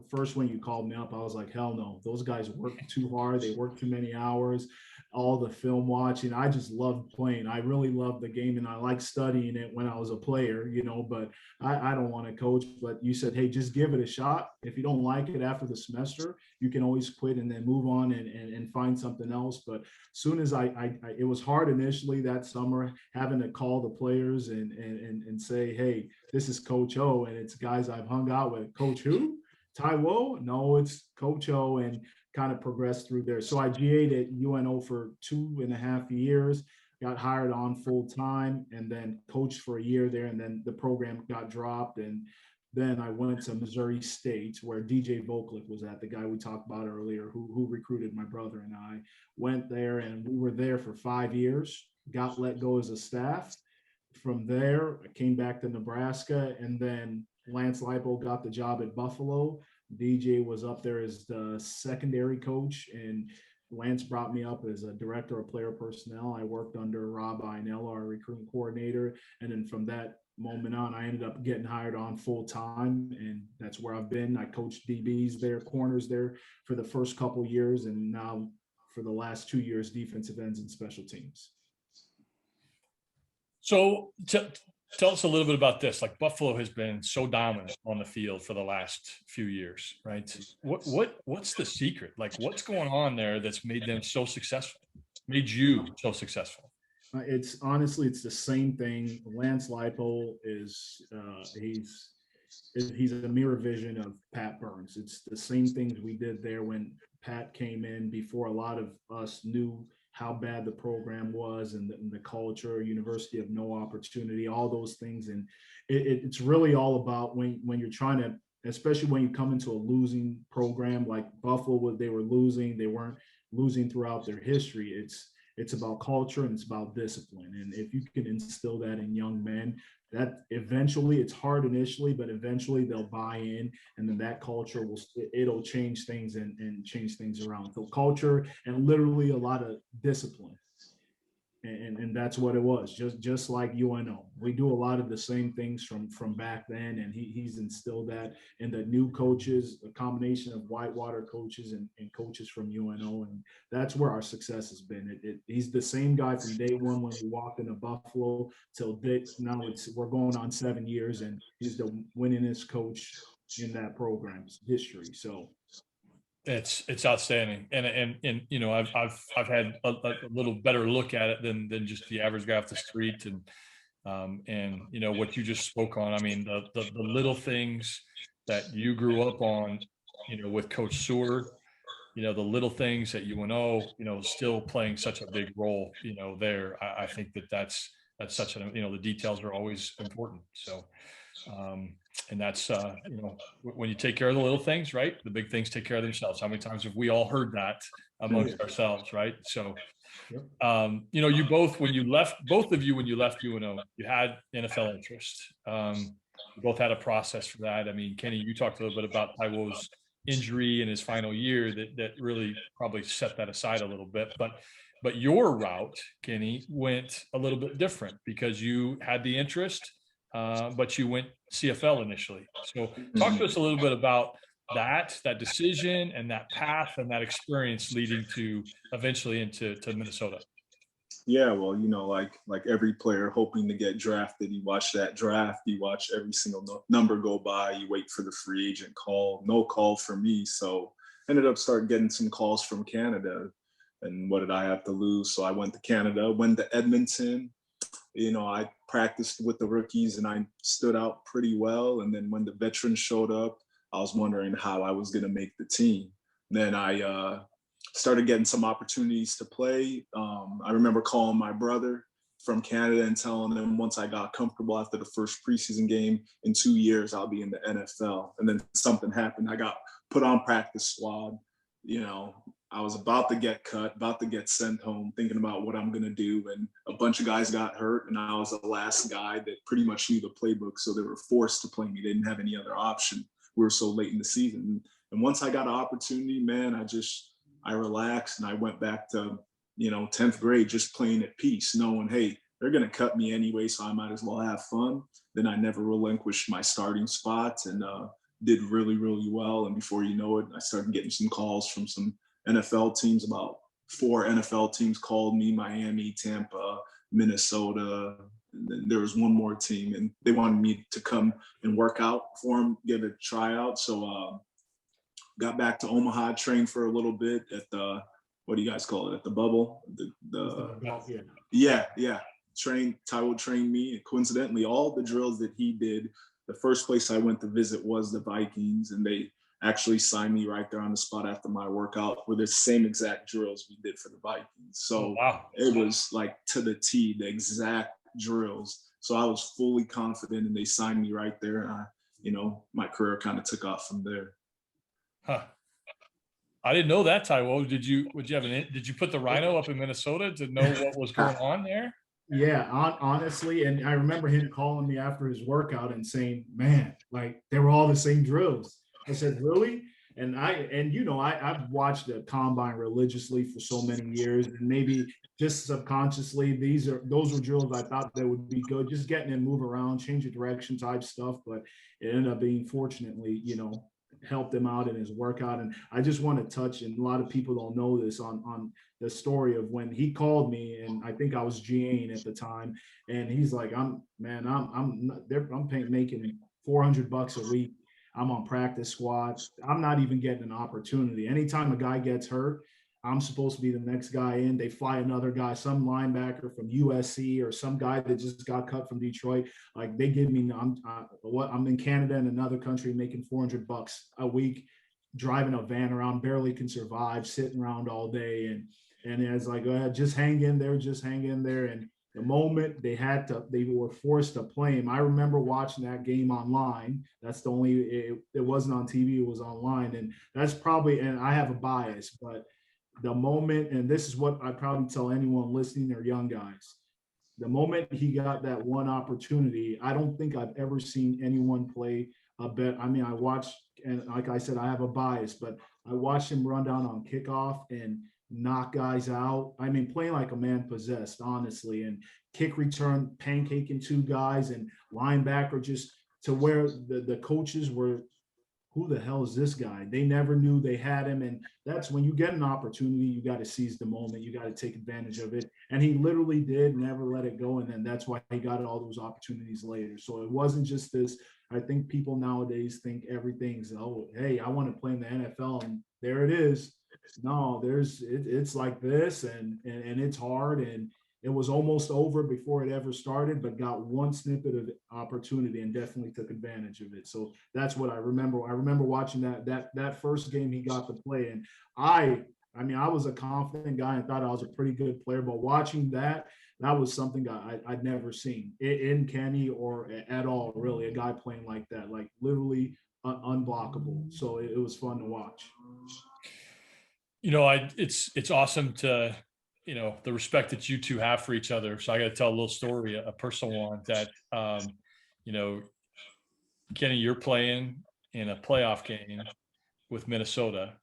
first when you called me up, I was like, hell no, those guys work too hard, they work too many hours, all the film watching. I just loved playing. I really loved the game, and I liked studying it when I was a player, you know, but I don't want to coach. But you said, hey, just give it a shot. If you don't like it after the semester, you can always quit and then move on and find something else. But soon as it was hard initially that summer, having to call the players and say, hey, this is Coach O, and it's guys I've hung out with. Coach who? Taiwo? No, it's Coach O, and kind of progressed through there. So I GA'd at UNO for 2.5 years, got hired on full time, and then coached for a year there. And then the program got dropped. And then I went to Missouri State, where DJ Voklik was at, the guy we talked about earlier, who recruited my brother and I. Went there, and we were there for 5 years, got let go as a staff. From there, I came back to Nebraska, and then Lance Leipold got the job at Buffalo. DJ was up there as the secondary coach, and Lance brought me up as a director of player personnel. I worked under Rob Ainella, our recruiting coordinator. And then from that moment on, I ended up getting hired on full time, and that's where I've been. I coached DBs there, corners there for the first couple years, and now for the last 2 years, defensive ends and special teams.
So tell us a little bit about this. Like, Buffalo has been so dominant on the field for the last few years, right? What's the secret? Like, what's going on there that's made them so successful, made you so successful?
It's honestly, it's the same thing. Lance Leipold is he's a mirror vision of Pat Burns. It's the same things we did there when Pat came in, before a lot of us knew how bad the program was, and the culture, University of no opportunity, all those things. And it's really all about when you're trying to, especially when you come into a losing program like Buffalo, they were losing, they weren't losing throughout their history. It's about culture, and it's about discipline. And if you can instill that in young men, that eventually, it's hard initially, but eventually they'll buy in, and then that culture it'll change things and change things around. So culture, and literally a lot of discipline. And that's what it was, just like UNO. We do a lot of the same things from back then, and he's instilled that in the new coaches, a combination of Whitewater coaches and coaches from UNO, and that's where our success has been. He's the same guy from day one when we walked into Buffalo till now. We're going on 7 years, and he's the winningest coach in that program's history. So
it's outstanding, and you know, I've had a little better look at it than just the average guy off the street, and you know what you just spoke on. I mean, the little things that you grew up on, you know, with Coach Seward, you know, the little things that UNO, you know, still playing such a big role, you know, there. I think that's such a, you know, the details are always important. So, and that's, you know, when you take care of the little things, right, the big things take care of themselves. How many times have we all heard that amongst ourselves, right? So, you know, you both, when you left, both of you, when you left UNO, you had NFL interest. You both had a process for that. I mean, Kenny, you talked a little bit about Taiwo's injury in his final year that really probably set that aside a little bit. But your route, Kenny, went a little bit different because you had the interest, but you went CFL initially. So talk to us a little bit about that decision and that path and that experience leading to eventually into Minnesota.
Yeah, well, you know, like every player hoping to get drafted, you watch that draft, you watch every single number go by, you wait for the free agent call, no call for me. So ended up start getting some calls from Canada. And what did I have to lose? So I went to Canada, went to Edmonton. You know, I practiced with the rookies and I stood out pretty well. And then when the veterans showed up, I was wondering how I was going to make the team. Then I started getting some opportunities to play. I remember calling my brother from Canada and telling him once I got comfortable after the first preseason game, in 2 years, I'll be in the NFL. And then something happened. I got put on practice squad. You know, I was about to get cut, about to get sent home, thinking about what I'm going to do. And a bunch of guys got hurt, and I was the last guy that pretty much knew the playbook. So they were forced to play me. They didn't have any other option. We were so late in the season. And once I got an opportunity, man, I relaxed and I went back to, you know, 10th grade, just playing at peace, knowing, hey, they're going to cut me anyway, so I might as well have fun. Then I never relinquished my starting spots and did really, really well. And before you know it, I started getting some calls from some NFL teams. About 4 NFL teams called me: Miami, Tampa, Minnesota. And then there was one more team, and they wanted me to come and work out for them, give a tryout. So got back to Omaha, trained for a little bit at the, what do you guys call it? At the bubble? Yeah. Taiwo trained me. And coincidentally, all the drills that he did, the first place I went to visit was the Vikings, and they actually signed me right there on the spot after my workout with the same exact drills we did for the Vikings. So It was like to the T, the exact drills. So I was fully confident, and they signed me right there. And you know, my career kind of took off from there.
Huh. I didn't know that, Taiwo. Did you put the Rhino up in Minnesota to know what was going on there?
Yeah, honestly, and I remember him calling me after his workout and saying, "Man, like they were all the same drills." I said, "Really?" And I've watched the combine religiously for so many years, and maybe just subconsciously, those were drills I thought that would be good, just getting him move around, change of direction type stuff. But it ended up being, fortunately, helped him out in his workout. And I just want to touch, and a lot of people don't know this, on the story of when he called me, and I think I was GAing at the time, and he's like, I'm making $400 a week. I'm on practice squad. I'm not even getting an opportunity. Anytime a guy gets hurt, I'm supposed to be the next guy in. They fly another guy, some linebacker from USC or some guy that just got cut from Detroit. Like they give me, I'm in Canada in another country making $400 a week, driving a van around, barely can survive, sitting around all day. And it's like, just hang in there, just hang in there. And the moment they were forced to play him. I remember watching that game online. That's the only, it wasn't on TV, it was online. And that's probably, and I have a bias, but the moment, and this is what I probably tell anyone listening or young guys, the moment he got that one opportunity, I don't think I've ever seen anyone play a bet. I mean, I watched, and like I said, I have a bias, but I watched him run down on kickoff, and knock guys out. I mean, playing like a man possessed, honestly, and kick return, pancaking two guys, and linebacker just to where the coaches were, who the hell is this guy? They never knew they had him. And that's when you get an opportunity, you got to seize the moment. You got to take advantage of it. And he literally did never let it go. And then that's why he got all those opportunities later. So it wasn't just this. I think people nowadays think everything's, oh, hey, I want to play in the NFL. And there it is. No, it's like this, and it's hard. And it was almost over before it ever started, but got one snippet of opportunity and definitely took advantage of it. So that's what I remember. I remember watching that first game he got to play. And I mean, I was a confident guy and thought I was a pretty good player, but watching that was something I'd never seen in Kenny or at all, really, a guy playing like that, like literally unblockable. So it was fun to watch.
It's awesome to, the respect that you two have for each other. So I got to tell a little story, a personal one that, Kenny, you're playing in a playoff game with Minnesota.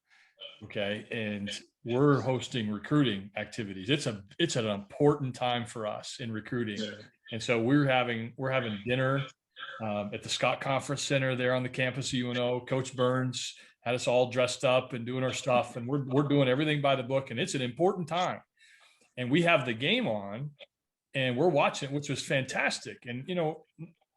Okay. And we're hosting recruiting activities. It's an important time for us in recruiting.
Yeah.
And so we're having dinner at the Scott Conference Center there on the campus of UNO. Coach Burns had us all dressed up and doing our stuff, and we're doing everything by the book, and it's an important time. And we have the game on, and we're watching, which was fantastic. And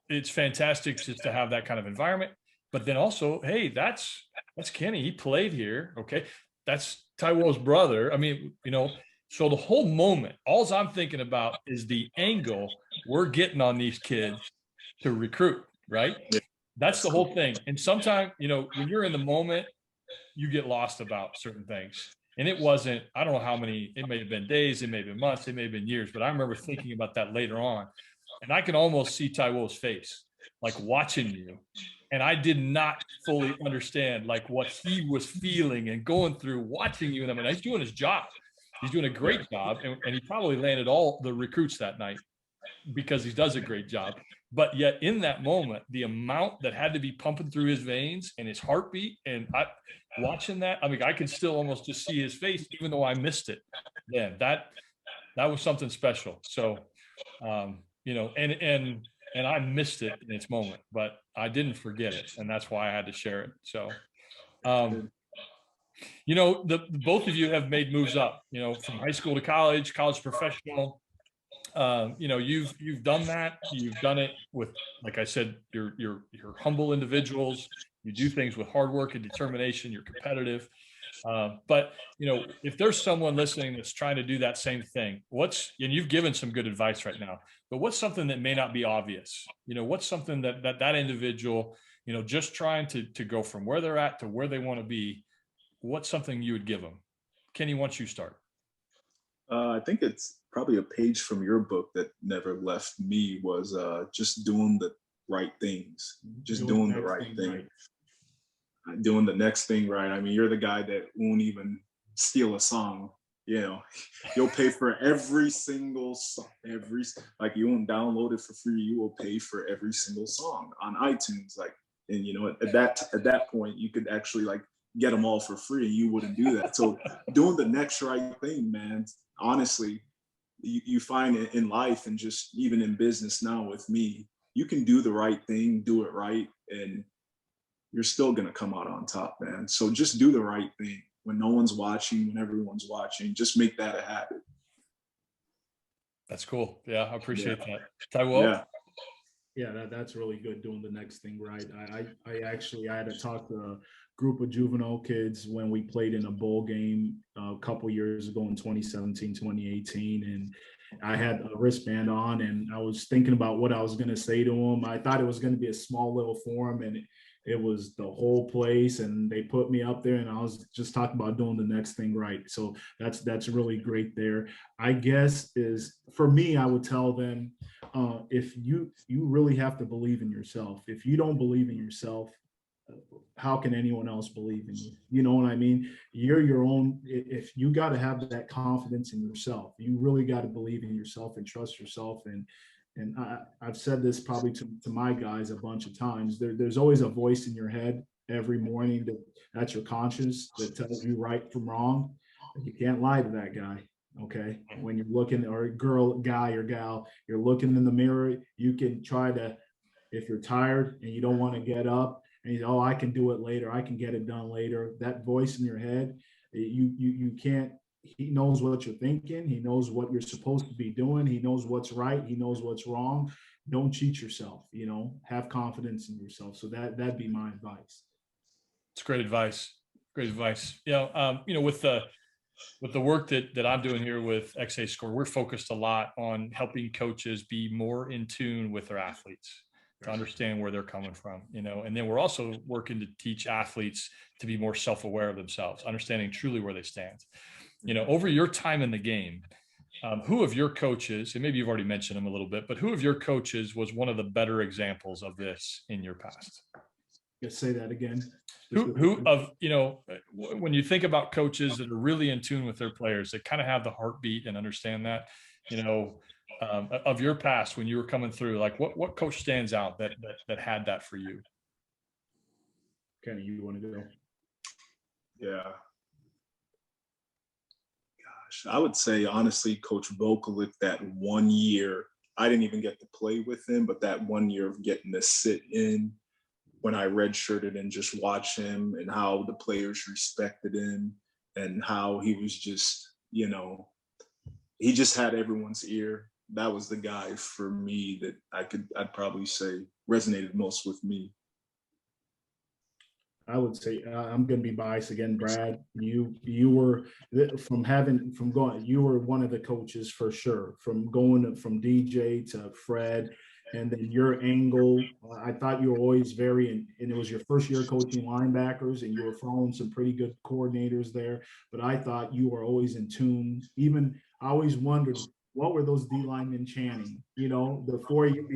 it's fantastic just to have that kind of environment. But then also, hey, that's Kenny. He played here. Okay, that's Taiwo's brother. I mean, so the whole moment, all I'm thinking about is the angle we're getting on these kids to recruit, right? That's the whole thing. And sometimes, when you're in the moment, you get lost about certain things. And it wasn't, I don't know how many, it may have been days, it may have been months, it may have been years, but I remember thinking about that later on. And I can almost see Taiwo's face, like watching you. And I did not fully understand like what he was feeling and going through watching you. And I mean, he's doing his job. He's doing a great job. And he probably landed all the recruits that night because he does a great job. But yet in that moment, the amount that had to be pumping through his veins and his heartbeat, and watching that, I mean, I can still almost just see his face, even though I missed it. Yeah, that was something special. So, and I missed it in its moment, but I didn't forget it, and that's why I had to share it. So, the both of you have made moves up, from high school to college professional. You've done that. You've done it with, like I said, you're humble individuals. You do things with hard work and determination. You're competitive. But if there's someone listening that's trying to do that same thing, and you've given some good advice right now, but what's something that may not be obvious? What's something that individual, just trying to go from where they're at to where they want to be, what's something you would give them? Kenny, why don't you start?
I think it's probably a page from your book that never left me, was just doing the right things, just doing the right thing. Right. Doing the next thing right. I mean, you're the guy that won't even steal a song. You'll pay for every single song, like you won't download it for free. You will pay for every single song on iTunes. Like, and at that point, you could actually like get them all for free. You wouldn't do that. So doing the next right thing, man, honestly, you find it in life and just even in business now with me, you can do the right thing, do it right, and you're still going to come out on top, man. So just do the right thing when no one's watching, when everyone's watching, just make that a habit.
That's cool. Yeah, I appreciate that. Taiwo?
Yeah, that's really good, doing the next thing right. I had to talk to a group of juvenile kids when we played in a bowl game a couple years ago in 2017, 2018, and I had a wristband on, and I was thinking about what I was going to say to them. I thought it was going to be a small little forum, and it was the whole place, and they put me up there, and I was just talking about doing the next thing right. So that's really great there. I guess is for me, I would tell them, if you really have to believe in yourself. If you don't believe in yourself, how can anyone else believe in you? You know what I mean? You're your own. If you got to have that confidence in yourself, you really got to believe in yourself and trust yourself. And I've said this probably to my guys a bunch of times. There's always a voice in your head every morning that's your conscience that tells you right from wrong. You can't lie to that guy. Okay. When you're looking, or guy or gal, you're looking in the mirror, you can try to, if you're tired and you don't want to get up and you, oh, I can do it later, I can get it done later. That voice in your head, you can't, he knows what you're thinking. He knows what you're supposed to be doing. He knows what's right. He knows what's wrong. Don't cheat yourself, have confidence in yourself. So that'd be my advice.
It's great advice. Great advice. With the work that I'm doing here with XA Score, we're focused a lot on helping coaches be more in tune with their athletes, to understand where they're coming from, and then we're also working to teach athletes to be more self-aware of themselves, understanding truly where they stand. Over your time in the game, who of your coaches, and maybe you've already mentioned them a little bit, but who of your coaches was one of the better examples of this in your past?
Let's say that again.
When you think about coaches that are really in tune with their players, that kind of have the heartbeat and understand that, of your past when you were coming through, like what coach stands out that had that for you?
Kenny, you want to go?
Yeah. Gosh, I would say honestly, Coach Vokalek, that 1 year, I didn't even get to play with him, but that 1 year of getting to sit in when I redshirted and just watch him, and how the players respected him, and how he was just, he just had everyone's ear. That was the guy for me that I'd probably say resonated most with me.
I would say I'm going to be biased again, Brad. You were you were one of the coaches for sure, from going from DJ to Fred, and then your angle. I thought you were always and it was your first year coaching linebackers, and you were following some pretty good coordinators there. But I thought you were always in tune. Even I always wondered, what were those D linemen chanting? Before you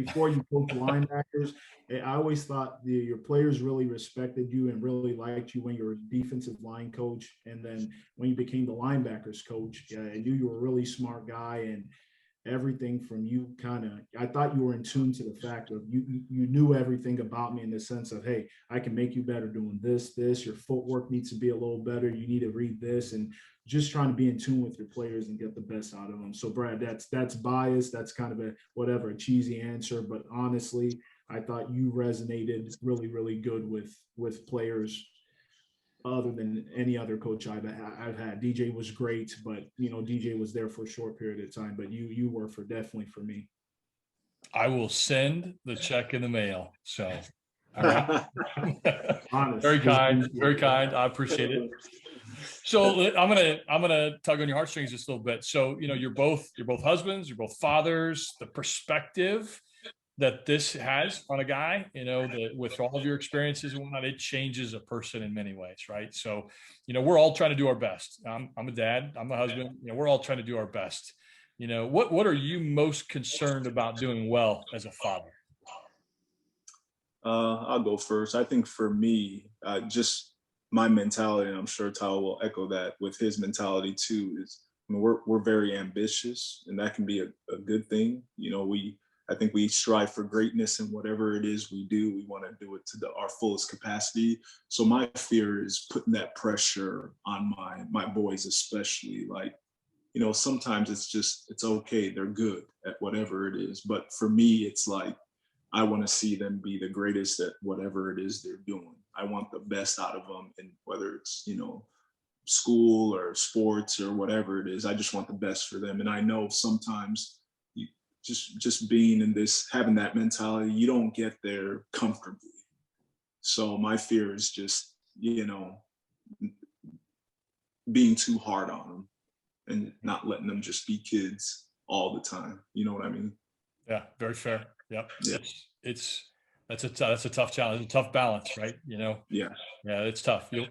coach linebackers, I always thought your players really respected you and really liked you when you were a defensive line coach. And then when you became the linebackers coach, I knew you were a really smart guy, and everything from you I thought you were in tune to the fact of you knew everything about me, in the sense of, hey, I can make you better doing this, your footwork needs to be a little better, you need to read this, and just trying to be in tune with your players and get the best out of them. So Brad, that's biased. That's kind of a cheesy answer, but honestly, I thought you resonated really, really good with players other than any other coach I've had. DJ was great, but DJ was there for a short period of time, but you were definitely for me. I
will send the check in the mail. So
very
kind. I appreciate it. So I'm gonna tug on your heartstrings just a little bit. So you're both husbands, you're both fathers. The perspective that this has on a guy, with all of your experiences and whatnot, it changes a person in many ways, right? So we're all trying to do our best. I'm a dad, I'm a husband. We're all trying to do our best. What are you most concerned about doing well as a father?
I'll go first. I think for me, just my mentality, and I'm sure Taiwo will echo that with his mentality too, is we're very ambitious, and that can be a good thing. I think we strive for greatness in whatever it is we do. We want to do it to our fullest capacity. So my fear is putting that pressure on my boys, especially. Like, sometimes it's okay. They're good at whatever it is. But for me, it's like, I want to see them be the greatest at whatever it is they're doing. I want the best out of them, and whether it's, school or sports or whatever it is, I just want the best for them. And I know sometimes just being in this, having that mentality, you don't get there comfortably. So my fear is just, being too hard on them and not letting them just be kids all the time. You know what I mean?
Yeah, very fair. Yep.
Yeah.
That's a tough challenge, a tough balance, right?
Yeah,
it's tough. You'll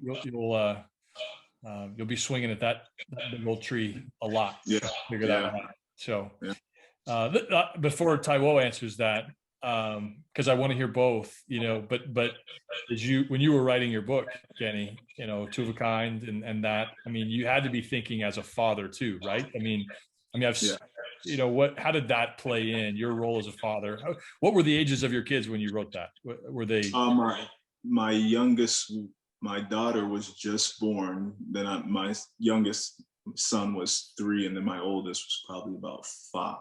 be swinging at that big old tree a lot.
Yeah.
Figure that out. So,
yeah.
Before Taiwo answers that, because I want to hear both, but when you were writing your book, Kenny, Two of a Kind, and that, you had to be thinking as a father too, right? How did that play in your role as a father? What were the ages of your kids when you wrote that? Were they?
My youngest, my daughter was just born. Then my youngest son was 3, and then my oldest was probably about 5.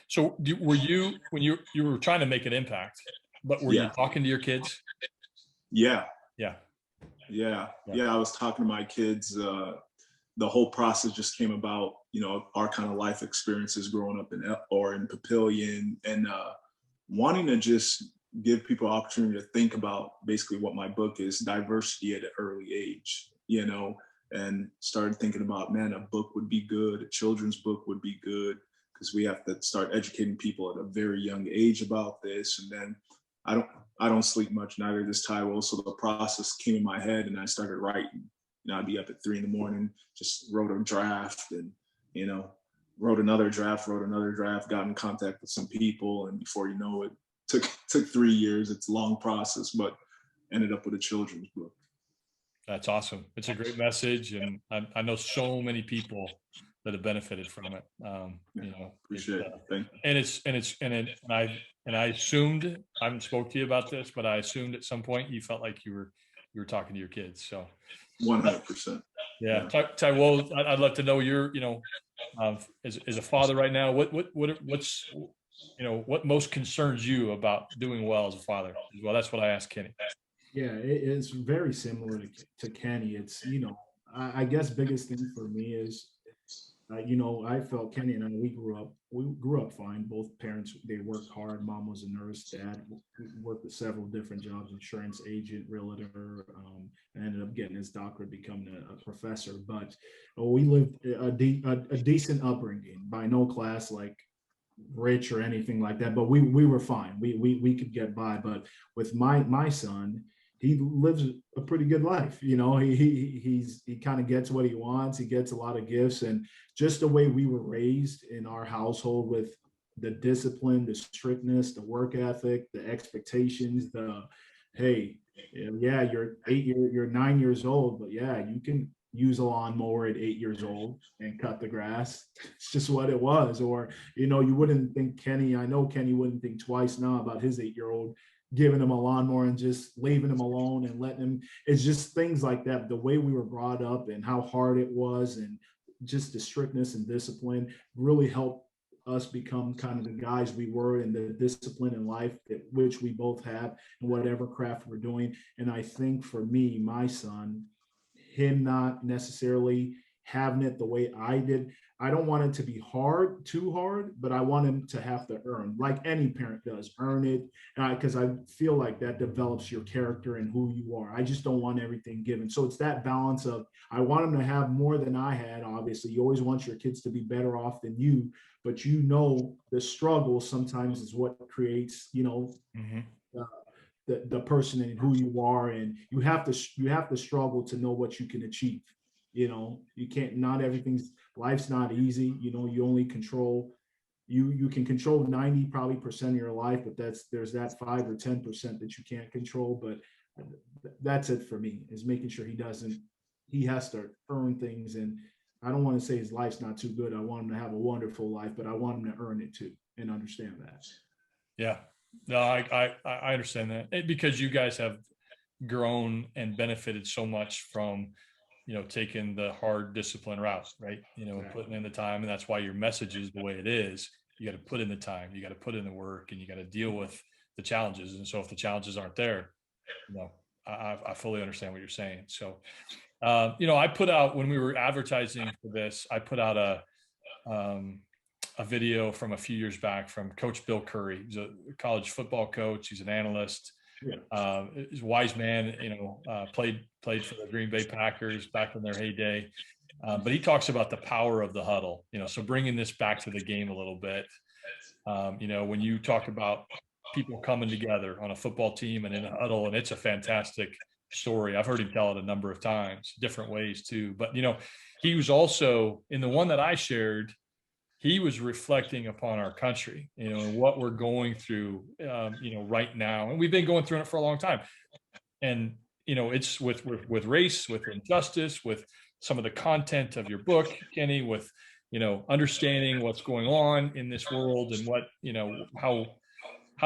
So were you, when you were trying to make an impact, but were you
Yeah.
talking to your kids?
Yeah.
Yeah.
Yeah.
Yeah.
Yeah. I was talking to my kids. The whole process just came about, our kind of life experiences growing up in Papillion, and wanting to just give people opportunity to think about basically what my book is, diversity at an early age, and started thinking about, man, a book would be good, a children's book would be good, because we have to start educating people at a very young age about this. And then I don't sleep much, neither does Taiwo. So the process came in my head and I started writing. I'd be up at 3 a.m, just wrote a draft, and, wrote another draft, got in contact with some people. And before you know it, took 3 years. It's a long process, but ended up with a children's book.
That's awesome. It's a great message. And I know so many people that have benefited from it.
Appreciate it. Thank you.
And I assumed, I haven't spoke to you about this, but I assumed at some point you felt like you were talking to your kids. So
100%.
Yeah. Taiwo, I'd love to know your, as a father right now, what's, what most concerns you about doing well as a father? Well, that's what I asked Kenny.
Yeah, it's very similar to Kenny. It's, I guess biggest thing for me is, I felt Kenny and I, we grew up fine. Both parents, they worked hard. Mom was a nurse. Dad worked at several different jobs, insurance agent, realtor, and ended up getting his doctorate, becoming a professor. But we lived a decent upbringing, by no class like rich or anything like that. But we were fine. We could get by. But with my son, he lives a pretty good life. He kind of gets what he wants. He gets a lot of gifts, and just the way we were raised in our household, with the discipline, the strictness, the work ethic, the expectations, hey, yeah, you're 9 years old, but yeah, you can use a lawnmower at 8 years old and cut the grass. It's just what it was. Or, you wouldn't think I know Kenny wouldn't think twice now about his 8-year-old giving him a lawnmower and just leaving him alone and letting him. It's just things like that. The way we were brought up and how hard it was, and just the strictness and discipline really helped us become kind of the guys we were, and the discipline in life which we both have in whatever craft we're doing. And I think for me, my son, him not necessarily having it the way I did, I don't want it to be too hard, but I want him to have to earn, like any parent does, earn it, because I feel like that develops your character and who you are. I just don't want everything given. So it's that balance of, I want him to have more than I had. Obviously, you always want your kids to be better off than you, but the struggle sometimes is what creates, the person and who you are, and you have to struggle to know what you can achieve. You can't, not everything's, life's not easy. You only control, you can control 90% probably of your life, but there's that 5 or 10% that you can't control. But that's it for me, is making sure he has to earn things. And I don't want to say his life's not too good. I want him to have a wonderful life, but I want him to earn it too, and understand that.
Yeah. No, I understand that, because you guys have grown and benefited so much from, taking the hard discipline route, right? Putting in the time, and that's why your message is the way it is. You got to put in the time, you got to put in the work, and you got to deal with the challenges. And so if the challenges aren't there, I fully understand what you're saying. So, I put out, when we were advertising for this, I put out a video from a few years back from Coach Bill Curry. He's a college football coach. He's an analyst. He's a wise man, played for the Green Bay Packers back in their heyday. But he talks about the power of the huddle, so bringing this back to the game a little bit. When you talk about people coming together on a football team and in a huddle, and it's a fantastic story. I've heard him tell it a number of times, different ways too. But, he was also, in the one that I shared, he was reflecting upon our country, and what we're going through, right now. And we've been going through it for a long time. And, it's with race, with injustice, with some of the content of your book, Kenny, with, understanding what's going on in this world, and what, how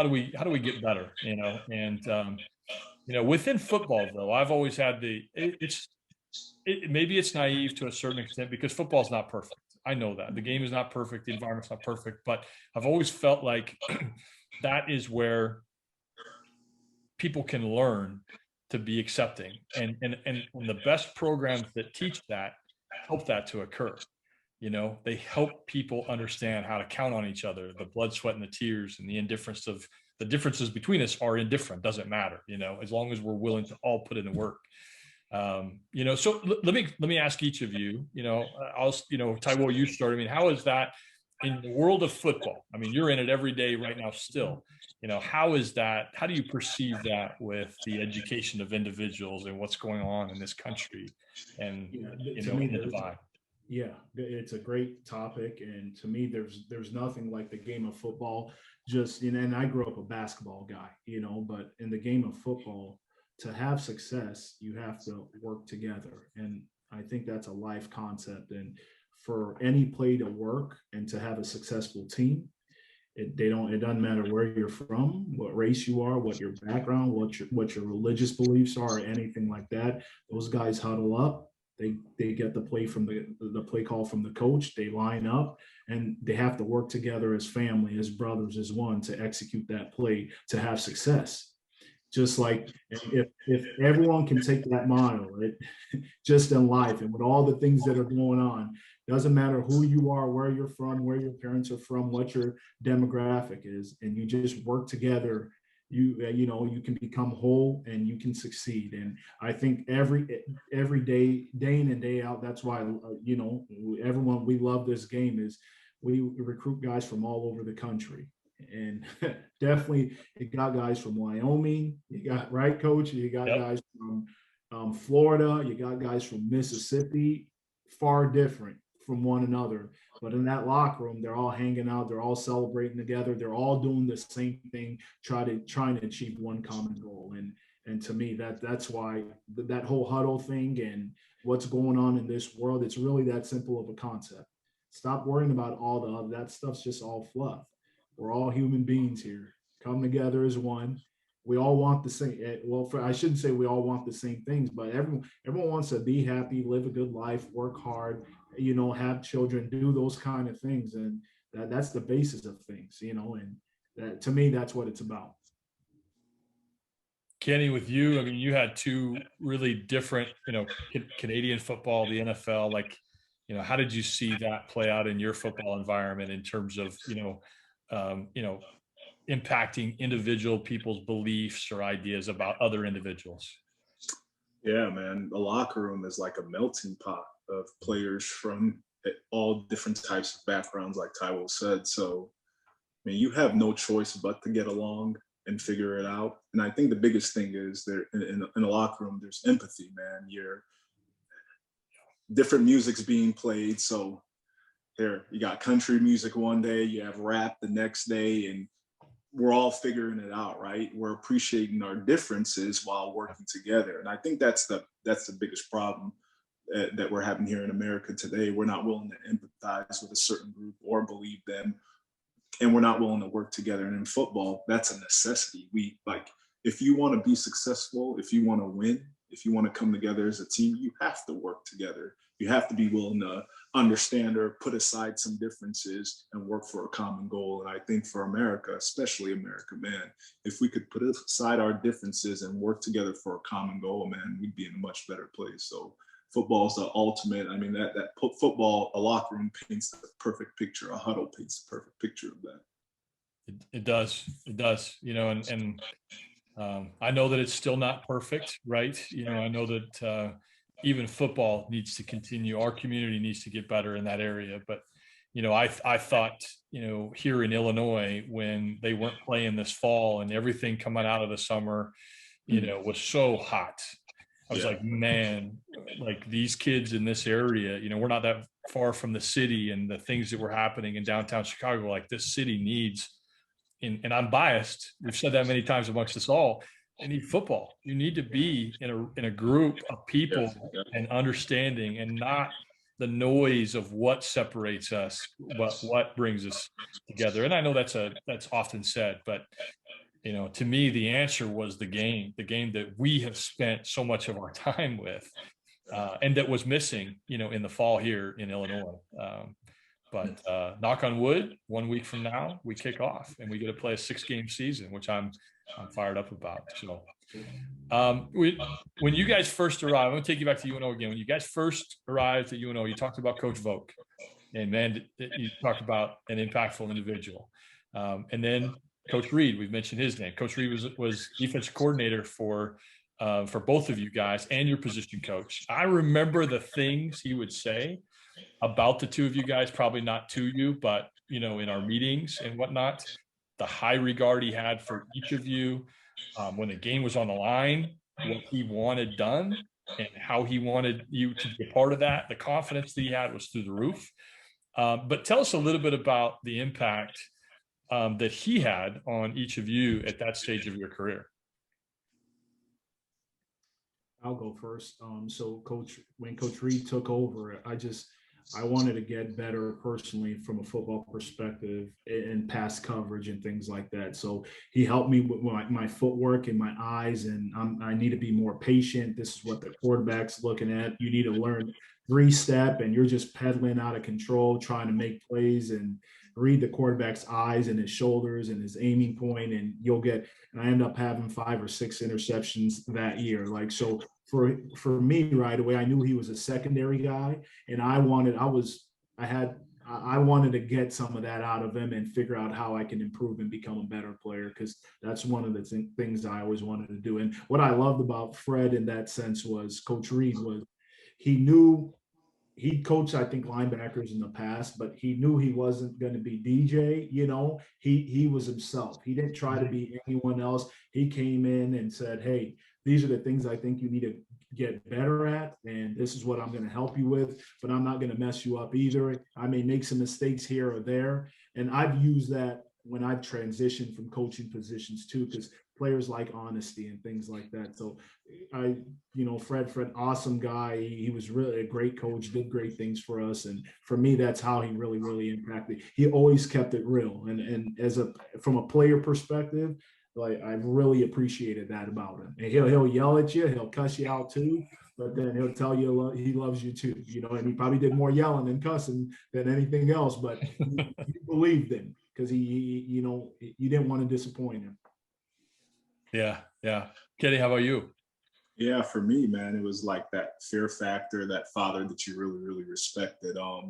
do we get better, and, within football, though, I've always had it's maybe it's naive to a certain extent because football is not perfect. I know that the game is not perfect, the environment's not perfect, but I've always felt like that is where people can learn to be accepting, and the best programs that teach that help that to occur. They help people understand how to count on each other, the blood, sweat, and the tears, and the indifference of the differences between us are indifferent, doesn't matter, as long as we're willing to all put in the work. So let me ask each of you, Taiwo, you start. I mean, how is that in the world of football? I mean, you're in it every day right now still. How is that? How do you perceive that with the education of individuals and what's going on in this country and, in the divide?
Yeah, it's a great topic, and to me, there's nothing like the game of football. Just and I grew up a basketball guy, but in the game of football, to have success, you have to work together, and I think that's a life concept. And for any play to work and to have a successful team, it doesn't matter where you're from, what race you are, what your background, what your religious beliefs are, or anything like that. Those guys huddle up. They get the play from the play call from the coach. They line up, and they have to work together as family, as brothers, as one, to execute that play to have success. Just like if everyone can take that model, right, just in life and with all the things that are going on, doesn't matter who you are, where you're from, where your parents are from, what your demographic is, and you just work together, you can become whole and you can succeed. And I think every day, day in and day out, that's why everyone, we love this game, is we recruit guys from all over the country. And definitely you got guys from Wyoming, you got, right, coach, you got guys from Florida, you got guys from Mississippi, far different from one another, but in that locker room they're all hanging out, they're all celebrating together, they're all doing the same thing, trying to achieve one common goal. And to me, that's why that whole huddle thing and what's going on in this world, it's really that simple of a concept. Stop worrying about all the other, that stuff's just all fluff. We're all human beings here. Come together as one. We all want the same. Well, I shouldn't say we all want the same things, but everyone wants to be happy, live a good life, work hard, have children, do those kind of things, and that's the basis of things, And that, to me, that's what it's about.
Kenny, with you, I mean, you had two really different, Canadian football, the NFL. Like, how did you see that play out in your football environment in terms of, impacting individual people's beliefs or ideas about other individuals?
Yeah, man, the locker room is like a melting pot of players from all different types of backgrounds, like Taiwo said. So, I mean, you have no choice but to get along and figure it out. And I think the biggest thing is there in the locker room, there's empathy, man. Different music's being played. So here, you got country music one day, you have rap the next day, and we're all figuring it out, right? We're appreciating our differences while working together. And I think that's the biggest problem that we're having here in America today. We're not willing to empathize with a certain group or believe them, and we're not willing to work together. And in football, that's a necessity. If you want to be successful, if you want to win, if you want to come together as a team, you have to work together. You have to be willing to understand or put aside some differences and work for a common goal. And I think for America, especially America, man, if we could put aside our differences and work together for a common goal, man, we'd be in a much better place. So football is the ultimate. I mean, that football, a locker room paints the perfect picture. A huddle paints the perfect picture of that.
It does. I know that it's still not perfect, right? I know that even football needs to continue. Our community needs to get better in that area. But, I thought, here in Illinois, when they weren't playing this fall and everything coming out of the summer, was so hot. I was like, man, like these kids in this area, we're not that far from the city, and the things that were happening in downtown Chicago, like this city needs, and I'm biased, we've said that many times amongst us all, they need football. You need to be in a group of people and understanding, and not the noise of what separates us, but what brings us together. And I know that's often said, but to me, the answer was the game that we have spent so much of our time with. and that was missing, in the fall here in Illinois. But knock on wood, 1 week from now, we kick off and we get to play a 6-game season, which I'm fired up about. So when you guys first arrived, I'm going to take you back to UNO again. When you guys first arrived at UNO, you talked about Coach Volk, and man, you talked about an impactful individual. And then Coach Reed, we've mentioned his name. Coach Reed was defensive coordinator for both of you guys and your position coach. I remember the things he would say about the two of you guys, probably not to you, but in our meetings and whatnot, the high regard he had for each of you, when the game was on the line, what he wanted done and how he wanted you to be a part of that. The confidence that he had was through the roof. But tell us a little bit about the impact that he had on each of you at that stage of your career.
I'll go first. So when Coach Reed took over, I wanted to get better personally from a football perspective and pass coverage and things like that. So he helped me with my footwork and my eyes, and I need to be more patient. This is what the quarterback's looking at. You need to learn 3-step, and you're just pedaling out of control, trying to make plays and read the quarterback's eyes and his shoulders and his aiming point, and I end up having 5 or 6 interceptions that year. So for me right away, I knew he was a secondary guy, and I wanted to get some of that out of him and figure out how I can improve and become a better player, because that's one of the things I always wanted to do. And what I loved about Fred in that sense was Coach Reed he'd coached, I think, linebackers in the past, but he knew he wasn't going to be DJ. He was himself. He didn't try to be anyone else. He came in and said, hey, these are the things I think you need to get better at, and this is what I'm going to help you with, but I'm not going to mess you up either. I may make some mistakes here or there. And I've used that when I've transitioned from coaching positions too, because players like honesty and things like that. So Fred, awesome guy. He was really a great coach, did great things for us. And for me, that's how he really, really impacted. He always kept it real. And from a player perspective, I really appreciated that about him. And he'll yell at you, he'll cuss you out too, but then he'll tell you he loves you too, and he probably did more yelling and cussing than anything else, but you believed him because you didn't want to disappoint him.
Yeah. Kenny, how about you?
Yeah, for me, man, it was like that fear factor, that father that you really, really respected. A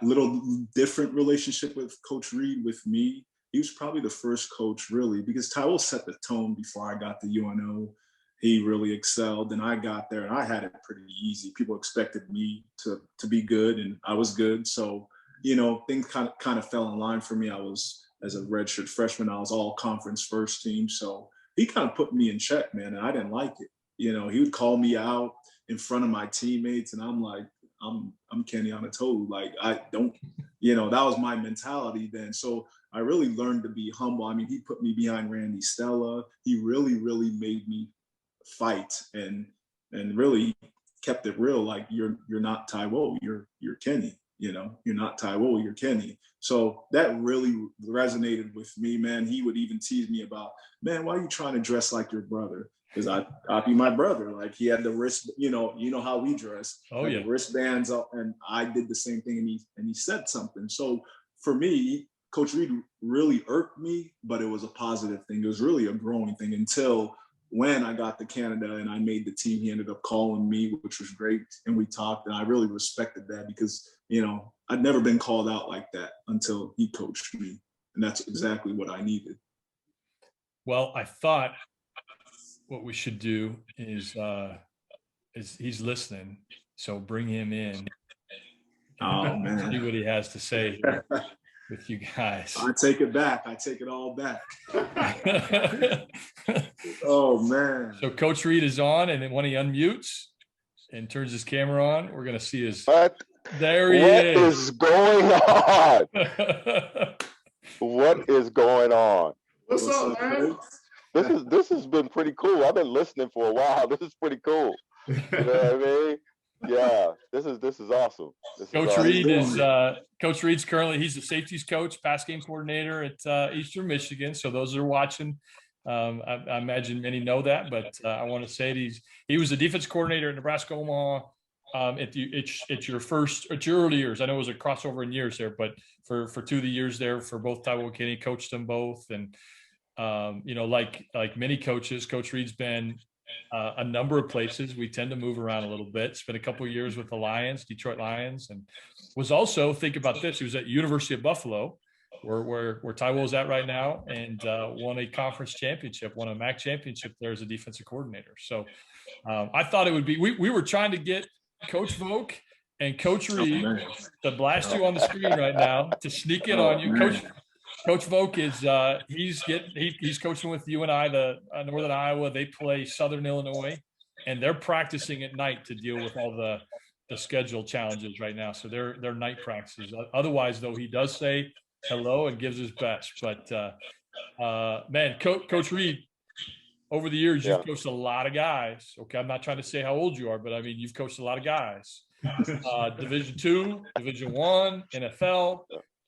little different relationship with Coach Reed with me. He was probably the first coach, really, because Taiwo set the tone before I got to UNO. He really excelled, and I got there, and I had it pretty easy. People expected me to be good, and I was good. So, things kind of fell in line for me. I was, as a redshirt freshman, I was all conference first team. So he kind of put me in check, man, and I didn't like it. He would call me out in front of my teammates, and I'm like, I'm Kenny Onatolu. Like, I don't, that was my mentality then. So I really learned to be humble. I mean, he put me behind Randy Stella. He really, really made me fight and really kept it real. Like, you're not Taiwo, you're Kenny. You're not Taiwo, you're Kenny. So that really resonated with me, man. He would even tease me about, man, why are you trying to dress like your brother? Because I'd be my brother. Like, he had the wrist, you know how we dress.
Oh, yeah.
The wristbands up, and I did the same thing, and he said something. So for me, Coach Reed really irked me, but it was a positive thing. It was really a growing thing until when I got to Canada and I made the team. He ended up calling me, which was great, and we talked, and I really respected that because, I'd never been called out like that until he coached me, and that's exactly what I needed.
Well, I thought what we should do is he's listening, so bring him in.
Oh, man.
See what he has to say with you guys.
I take it back. I take it all back. Oh, man.
So Coach Reed is on, and then when he unmutes and turns his camera on, we're going to see his. There he is.
What is going on? What is going on?
What's up, man?
This has been pretty cool. I've been listening for a while. This is pretty cool. You know what I mean? Yeah, this is awesome.
Coach Reed Coach Reed's currently, he's the safeties coach, pass game coordinator at Eastern Michigan. So those that are watching, I imagine many know that, but I want to say he was the defense coordinator at Nebraska Omaha, It's your early years. I know it was a crossover in years there, but for 2 of the years there for both Taiwo and Kenny, coached them both. And, like many coaches, Coach Reed's been a number of places. We tend to move around a little bit. Spent a couple of years with the Lions, Detroit Lions, and was also, think about this, he was at University of Buffalo, where Taiwo's at right now, and won a conference championship, won a MAC championship there as a defensive coordinator. So I thought it would be, we were trying to get Coach Volk and Coach Reed to blast you on the screen right now, to sneak it on you. Coach Volk is he's coaching with UNI, the Northern Iowa. They play Southern Illinois, and they're practicing at night to deal with all the schedule challenges right now. So they're night practices. Otherwise, though, he does say hello and gives his best. But man, Coach Reed, over the years, you've coached a lot of guys. Okay, I'm not trying to say how old you are, but I mean, you've coached a lot of guys. Division II, Division I, NFL.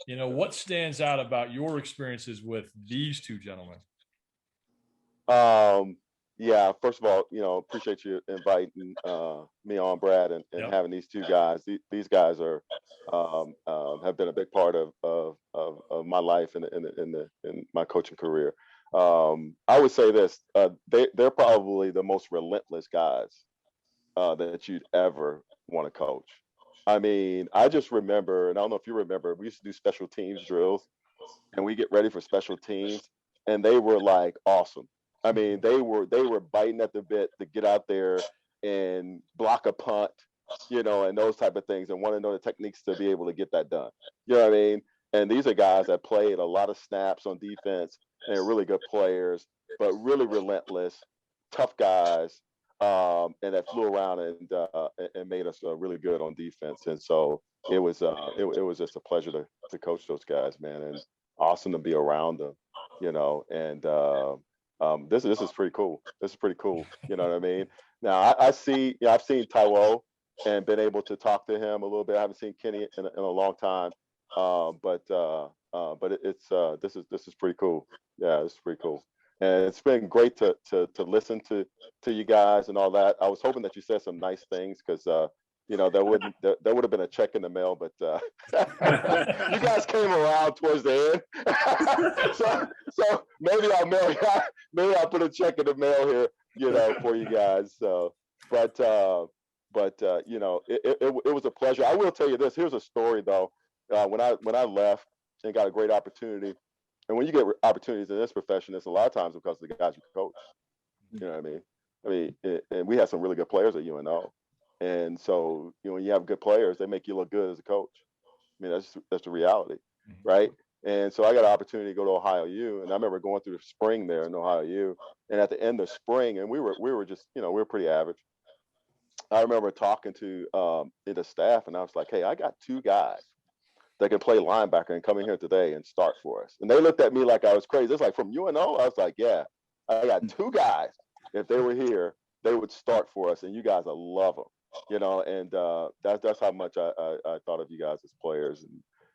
What stands out about your experiences with these two gentlemen?
Yeah, first of all, appreciate you inviting me on, Brad, and having these two guys. These guys are have been a big part of my life and in my coaching career. I would say this: they're probably the most relentless guys that you'd ever want to coach. I mean, I just remember, and I don't know if you remember, we used to do special teams drills, and we get ready for special teams, and they were like awesome. I mean, they were biting at the bit to get out there and block a punt, and those type of things, and want to know the techniques to be able to get that done. You know what I mean? And these are guys that played a lot of snaps on defense and are really good players, but really relentless, tough guys. And that flew around and made us really good on defense. And so it was just a pleasure to coach those guys, man, and awesome to be around them, And this is pretty cool. This is pretty cool. You know what I mean? Now I've seen Taiwo and been able to talk to him a little bit. I haven't seen Kenny in a long time, but this is pretty cool. Yeah, it's pretty cool. And it's been great to listen to you guys and all that. I was hoping that you said some nice things because there would have been a check in the mail, but you guys came around towards the end, so maybe I'll put a check in the mail here, for you guys. So, but it was a pleasure. I will tell you this. Here's a story though. When I left and got a great opportunity. And when you get opportunities in this profession, it's a lot of times because of the guys you coach. You know what I mean? And we had some really good players at UNO. And so, when you have good players, they make you look good as a coach. I mean, that's the reality, right? And so I got an opportunity to go to Ohio U, and I remember going through the spring there in Ohio U. And at the end of spring, and we were just, we were pretty average. I remember talking to the staff, and I was like, hey, I got two guys that can play linebacker and come in here today and start for us. And they looked at me like I was crazy. It's like, from UNO? I was like, yeah, I got two guys. If they were here, they would start for us, and you guys, I love them, and that's how much I thought of you guys as players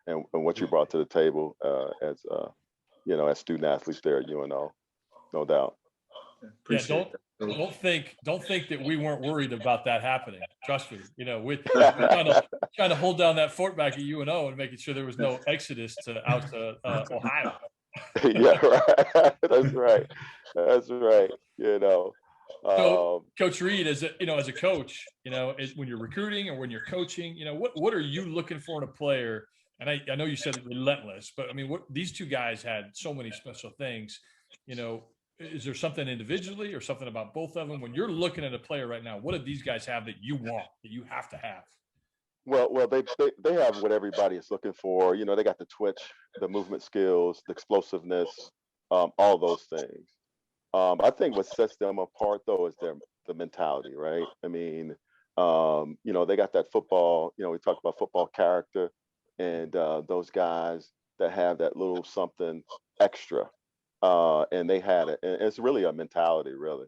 and what you brought to the table as student athletes there at UNO, no doubt.
Don't think that we weren't worried about that happening. Trust me. We're trying to hold down that fort back at UNO and making sure there was no exodus out to Ohio.
Yeah, right. That's right.
So, Coach Reed, as a coach, when you're recruiting or when you're coaching, what are you looking for in a player? And I know you said relentless, but I mean, these two guys had so many special things. Is there something individually or something about both of them? When you're looking at a player right now, what do these guys have that you want, that you have to have?
Well, they have what everybody is looking for. They got the twitch, the movement skills, the explosiveness, all those things. I think what sets them apart though is the mentality, right? I mean, they got that football. We talked about football character, and those guys that have that little something extra. And they had it, and it's really a mentality, really.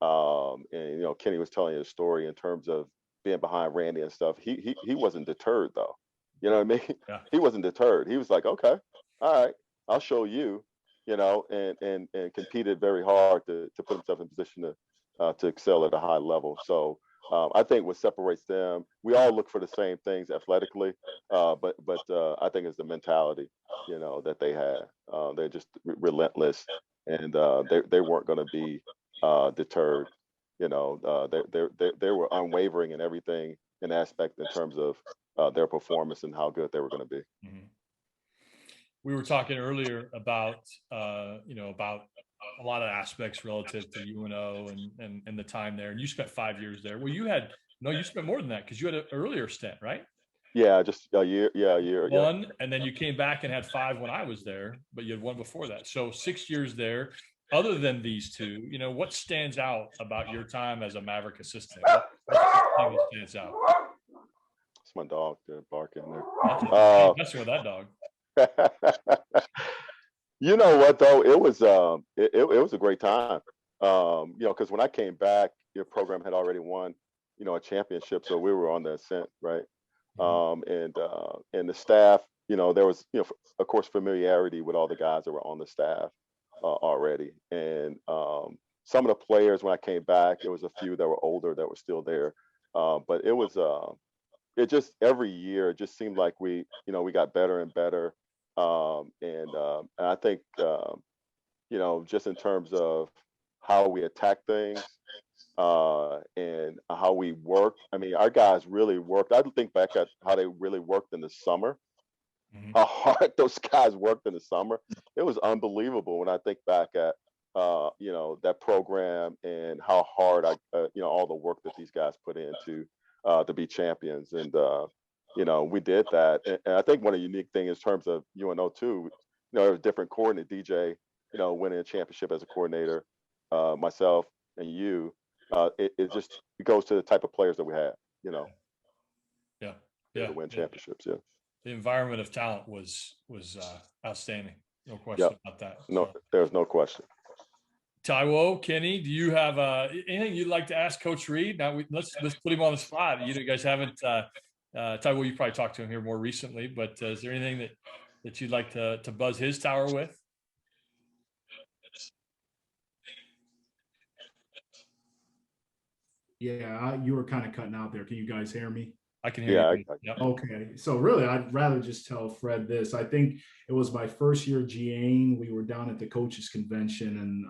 And Kenny was telling you a story in terms of being behind Randy and stuff. He wasn't deterred though. You know what I mean? Yeah. He wasn't deterred. He was like, okay, all right, I'll show you. And competed very hard to put himself in position to excel at a high level. So I think what separates them, we all look for the same things athletically, but I think it's the mentality, that they had. They're just relentless, and they weren't going to be deterred. They were unwavering in everything, in aspect in terms of their performance and how good they were going to be.
Mm-hmm. We were talking earlier about about a lot of aspects relative to UNO and the time there, and you spent 5 years there. Well, you spent more than that, because you had an earlier stint, right?
Yeah, just a year. Yeah, a year.
One, and then you came back and had 5 when I was there, but you had 1 before that. So 6 years there. Other than these 2, what stands out about your time as a Maverick assistant? What stands out?
It's my dog barking there.
Messing with that dog.
You know what though? It was a great time. Because when I came back, your program had already won, a championship, so we were on the ascent, right? And the staff, there was, of course, familiarity with all the guys that were on the staff already, and some of the players, when I came back, it was a few that were older that were still there, but it was it just every year it just seemed like we got better and better, and I think just in terms of how we attack things and how we worked. I mean, our guys really worked. I think back at how they really worked in the summer. Mm-hmm. How hard those guys worked in the summer. It was unbelievable when I think back at that program and how hard all the work that these guys put into to be champions. And we did that. And I think one of the unique things in terms of UNO too, there was different coordinator, DJ, winning a championship as a coordinator, myself and you. It goes to the type of players that we had,
Yeah.
To win championships. Yeah.
The environment of talent was outstandanding. No question about that.
No, there's no question.
Taiwo, Kenny, do you have anything you'd like to ask Coach Reed? Now let's put him on the spot. You guys haven't. Taiwo, you probably talked to him here more recently, but is there anything that you'd like to buzz his tower with?
Yeah, you were kind of cutting out there. Can you guys hear me?
I can hear you.
Yep. Okay. So really, I'd rather just tell Fred this. I think it was my first year GAing. We were down at the coaches convention, and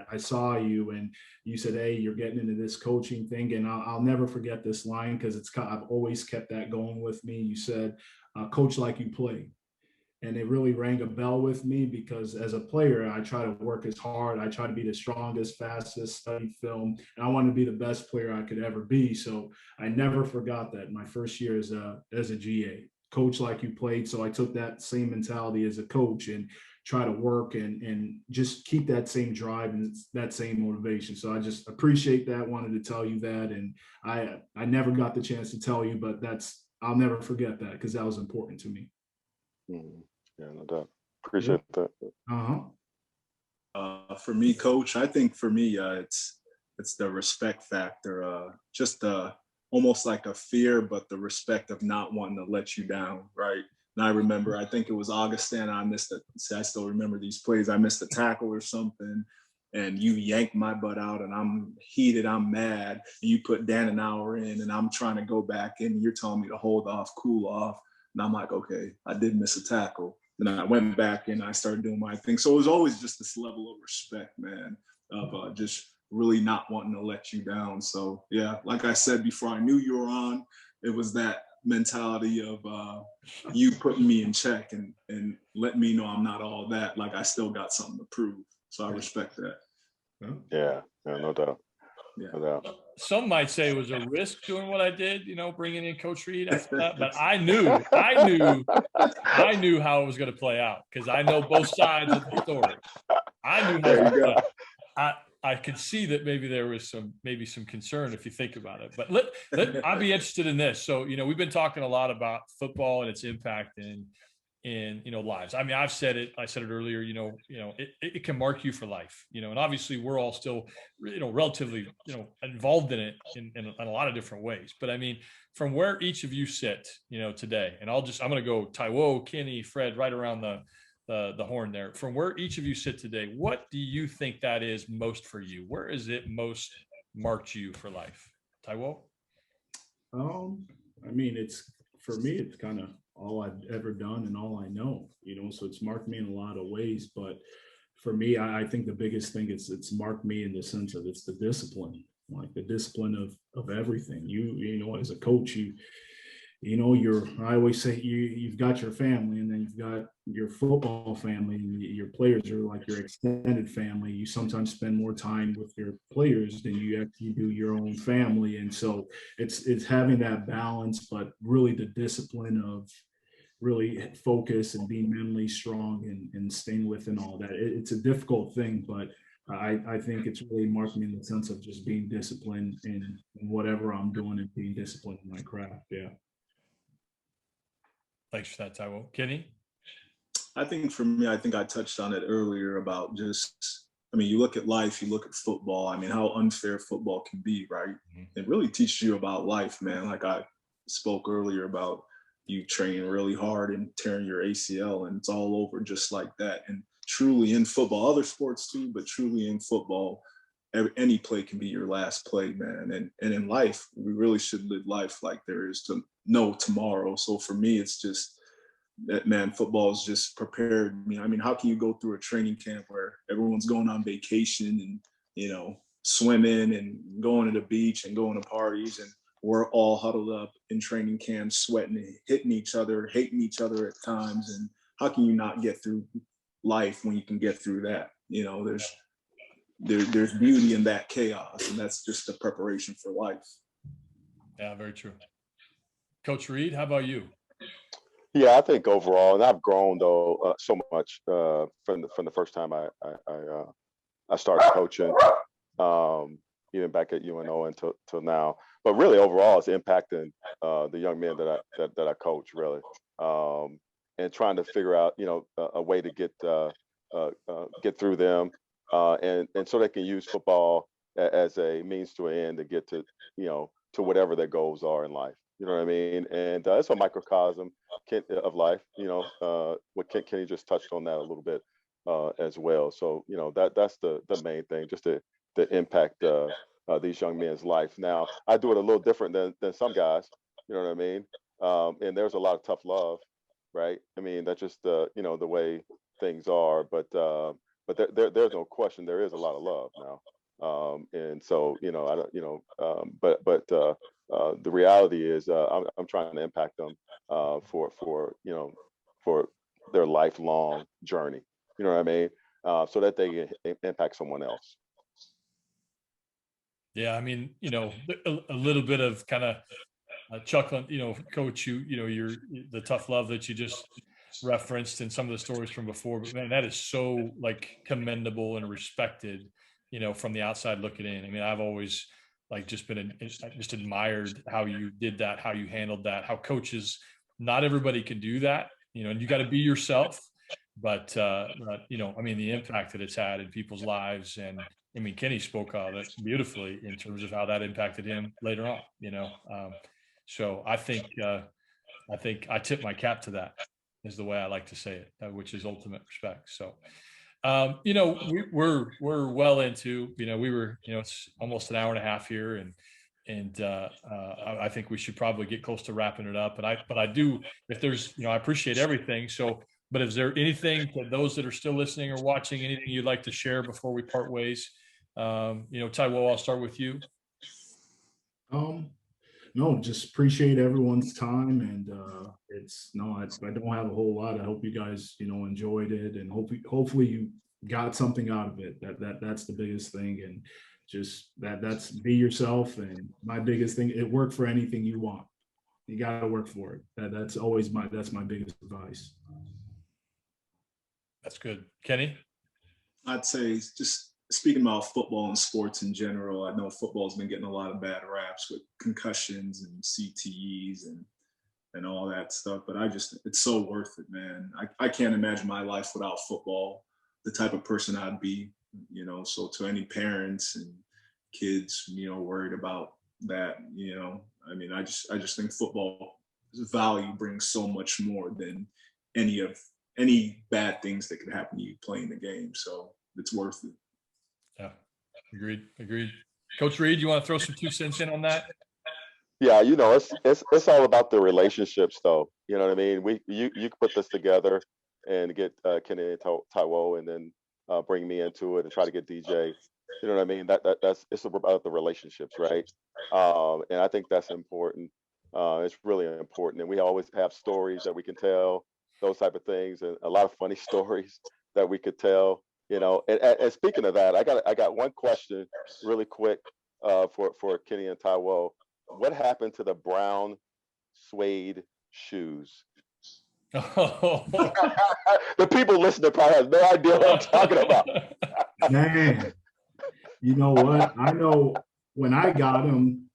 I saw you, and you said, "Hey, you're getting into this coaching thing." And I'll never forget this line, because I've always kept that going with me. You said, "Coach like you play." And it really rang a bell with me, because as a player, I try to work as hard. I try to be the strongest, fastest, study film. And I want to be the best player I could ever be. So I never forgot that my first year as a GA. Coach like you played. So I took that same mentality as a coach and try to work and just keep that same drive and that same motivation. So I just appreciate that. Wanted to tell you that. And I never got the chance to tell you, but I'll never forget that, because that was important to me.
Mm-hmm. Yeah, no doubt. Appreciate that.
For me, Coach, I think for me, it's the respect factor. Just almost like a fear, but the respect of not wanting to let you down, right? And I remember, I think it was Augustin. I still remember these plays. I missed a tackle or something, and you yanked my butt out, and I'm heated, I'm mad. And you put Dan an hour in, and I'm trying to go back in. And you're telling me to hold off, cool off. And I'm like, okay, I did miss a tackle. Then I went back and I started doing my thing. So it was always just this level of respect, man, of just really not wanting to let you down. So yeah, like I said before I knew you were on, it was that mentality of you putting me in check and letting me know I'm not all that. Like I still got something to prove. So I respect that.
Yeah, no doubt.
Yeah.
No doubt.
Some might say it was a risk doing what I did, bringing in Coach Reed after that. But I knew how it was going to play out, because I know both sides of the story. I knew how it was going to play out. I could see that maybe there was some concern if you think about it. But I'd be interested in this. So, we've been talking a lot about football and its impact in lives. I mean, I said it earlier, it can mark you for life, and obviously we're all still, relatively, involved in it in a lot of different ways. But I mean, from where each of you sit, today, and I'm going to go Taiwo, Kenny, Fred, right around the horn there. From where each of you sit today, what do you think that is most for you? Where is it most marked you for life? Taiwo?
I mean, it's for me, it's kind of all I've ever done and all I know, so it's marked me in a lot of ways. But for me, I think the biggest thing is it's marked me in the sense of it's the discipline, like the discipline of everything. As a coach, I always say you've got your family, and then you've got your football family, and your players are like your extended family. You sometimes spend more time with your players than you actually do your own family. And so it's having that balance, but really the discipline of really focus and being mentally strong and staying within all that. It's a difficult thing, but I think it's really marked me in the sense of just being disciplined in whatever I'm doing and being disciplined in my craft. Yeah.
Thanks for that, Taiwo. Kenny?
I think for me, I think I touched on it earlier about you look at life, you look at football. I mean, how unfair football can be, right? Mm-hmm. It really teaches you about life, man. Like I spoke earlier about you training really hard and tearing your ACL, and it's all over just like that. And truly in football, other sports too, but truly in football, any play can be your last play, man. And in life, we really should live life like there is no tomorrow. So for me, it's just that, man, football has just prepared me. I mean, how can you go through a training camp where everyone's going on vacation and, swimming and going to the beach and going to parties, and we're all huddled up in training camps, sweating, hitting each other, hating each other at times. And how can you not get through life when you can get through that? There's beauty in that chaos, and that's just the preparation for life.
Yeah, very true. Coach Reed, how about you?
Yeah, I think overall, and I've grown though so much from the first time I started coaching, even back at UNO until now. But really, overall, it's impacting the young men that I coach, really, and trying to figure out a way to get through them, and so they can use football as a means to an end to get to to whatever their goals are in life. You know what I mean? And it's a microcosm of life. What Kenny just touched on that a little bit as well. So that's the main thing, just to impact these young men's life. Now, I do it a little different than some guys. You know what I mean? And there's a lot of tough love, right? I mean, that's just the way things are. But there's no question there is a lot of love now. And so I don't but the reality is I'm trying to impact them for their lifelong journey. You know what I mean? So that they can impact someone else.
Yeah, I mean, a little bit of kind of chuckling, Coach, you're the tough love that you just referenced in some of the stories from before, but man, that is so like commendable and respected, from the outside looking in. I mean, I've always just admired how you did that, how you handled that, how coaches, not everybody can do that, and you got to be yourself, but I mean, the impact that it's had in people's lives. And I mean, Kenny spoke of it beautifully in terms of how that impacted him later on, so I think I tip my cap to that, is the way I like to say it, which is ultimate respect. So, we're well into, we were, it's almost an hour and a half here, and I think we should probably get close to wrapping it up. But I do, if there's, I appreciate everything. So, but is there anything to those that are still listening or watching, anything you'd like to share before we part ways? Taiwo, I'll start with you.
No, just appreciate everyone's time, and I don't have a whole lot. I hope you guys enjoyed it, and hopefully you got something out of it. That's the biggest thing, and just that's be yourself. And my biggest thing, it worked for anything you want. You got to work for it. That's always my biggest advice.
That's good. Kenny?
I'd say, just speaking about football and sports in general, I know football's been getting a lot of bad raps with concussions and CTEs and all that stuff, but it's so worth it, man. I can't imagine my life without football, the type of person I'd be, so to any parents and kids, worried about that, I mean, I just think football value brings so much more than any bad things that could happen to you playing the game. So it's worth it.
Yeah, agreed. Coach Reed, you want to throw some 2 cents in on that?
Yeah, it's all about the relationships, though. You know what I mean? You can put this together and get Kenny and Taiwo, and then bring me into it and try to get DJ. You know what I mean? That's it's about the relationships, right? And I think that's important. It's really important, and we always have stories that we can tell, those type of things, and a lot of funny stories that we could tell. And speaking of that, I got one question really quick for Kenny and Taiwo. What happened to the brown suede shoes?
Oh.
The people listening probably have no idea what I'm talking about.
Man, you know what? I know when I got him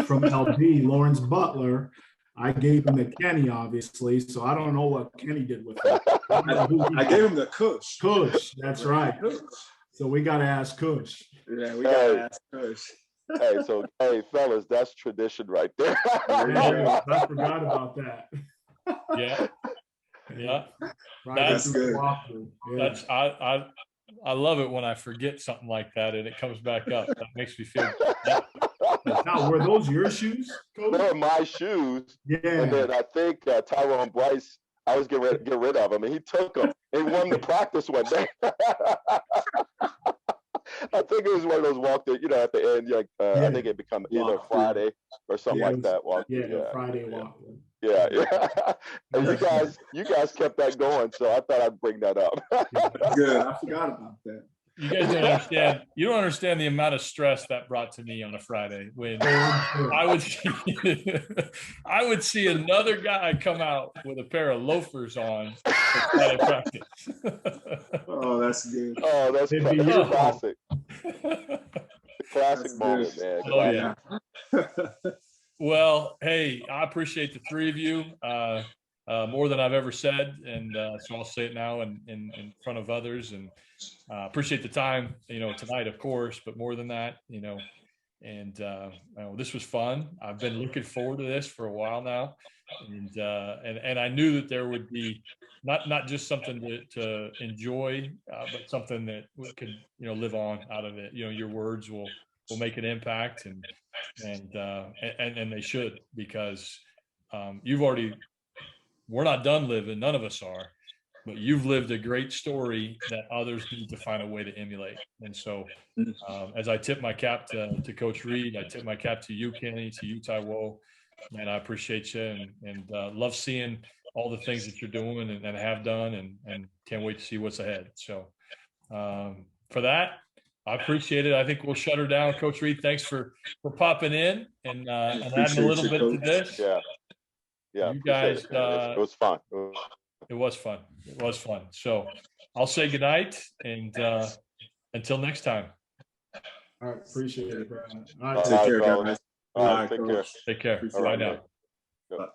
from LB, Lawrence Butler, I gave him to Kenny, obviously. So I don't know what Kenny did with him.
I gave him the Kush.
Kush, that's right. So we got to ask Kush.
Yeah, we got to ask Kush.
Hey, fellas, that's tradition right there.
Yeah, I forgot about that.
Yeah.
Right,
That's
good.
Yeah.
I love it when I forget something like that and it comes back up. That makes me feel good.
Now, were those your shoes, Coach?
They were my shoes.
Yeah.
And then I think Tyrone Bryce, I was getting get rid of them, and he took them and won the practice one day. I think it was one of those walk that, at the end, I think it become either Friday or something like that.
Friday walk.
Yeah. And you guys kept that going, so I thought I'd bring that up.
Good. I forgot about that.
You guys don't understand. You don't understand the amount of stress that brought to me on a Friday when I would see another guy come out with a pair of loafers on for Friday practice.
Oh, that's good.
Oh, that's classic. Classic moment, man.
Oh, yeah. Well, hey, I appreciate the three of you more than I've ever said, and so I'll say it now in front of others, and appreciate the time, tonight, of course, but more than that, and this was fun. I've been looking forward to this for a while now, and I knew that there would be not just something to enjoy, but something that we could live on out of it. Your words will make an impact, and they should, because we're not done living, none of us are, but you've lived a great story that others need to find a way to emulate. And so as I tip my cap to Coach Reed, I tip my cap to you, Kenny, to you, Taiwo, and I appreciate you, and love seeing all the things that you're doing and have done, and can't wait to see what's ahead. So for that, I appreciate it. I think we'll shut her down. Coach Reed, thanks for popping in and adding a little bit to this.
Yeah.
You guys,
it was fun.
It was fun. It was fun. So I'll say goodnight, and until next time.
All right, appreciate it, Brian.
Take care, guys.
All right, take care.
Take care.
All
Bye
right,
now.
Bye.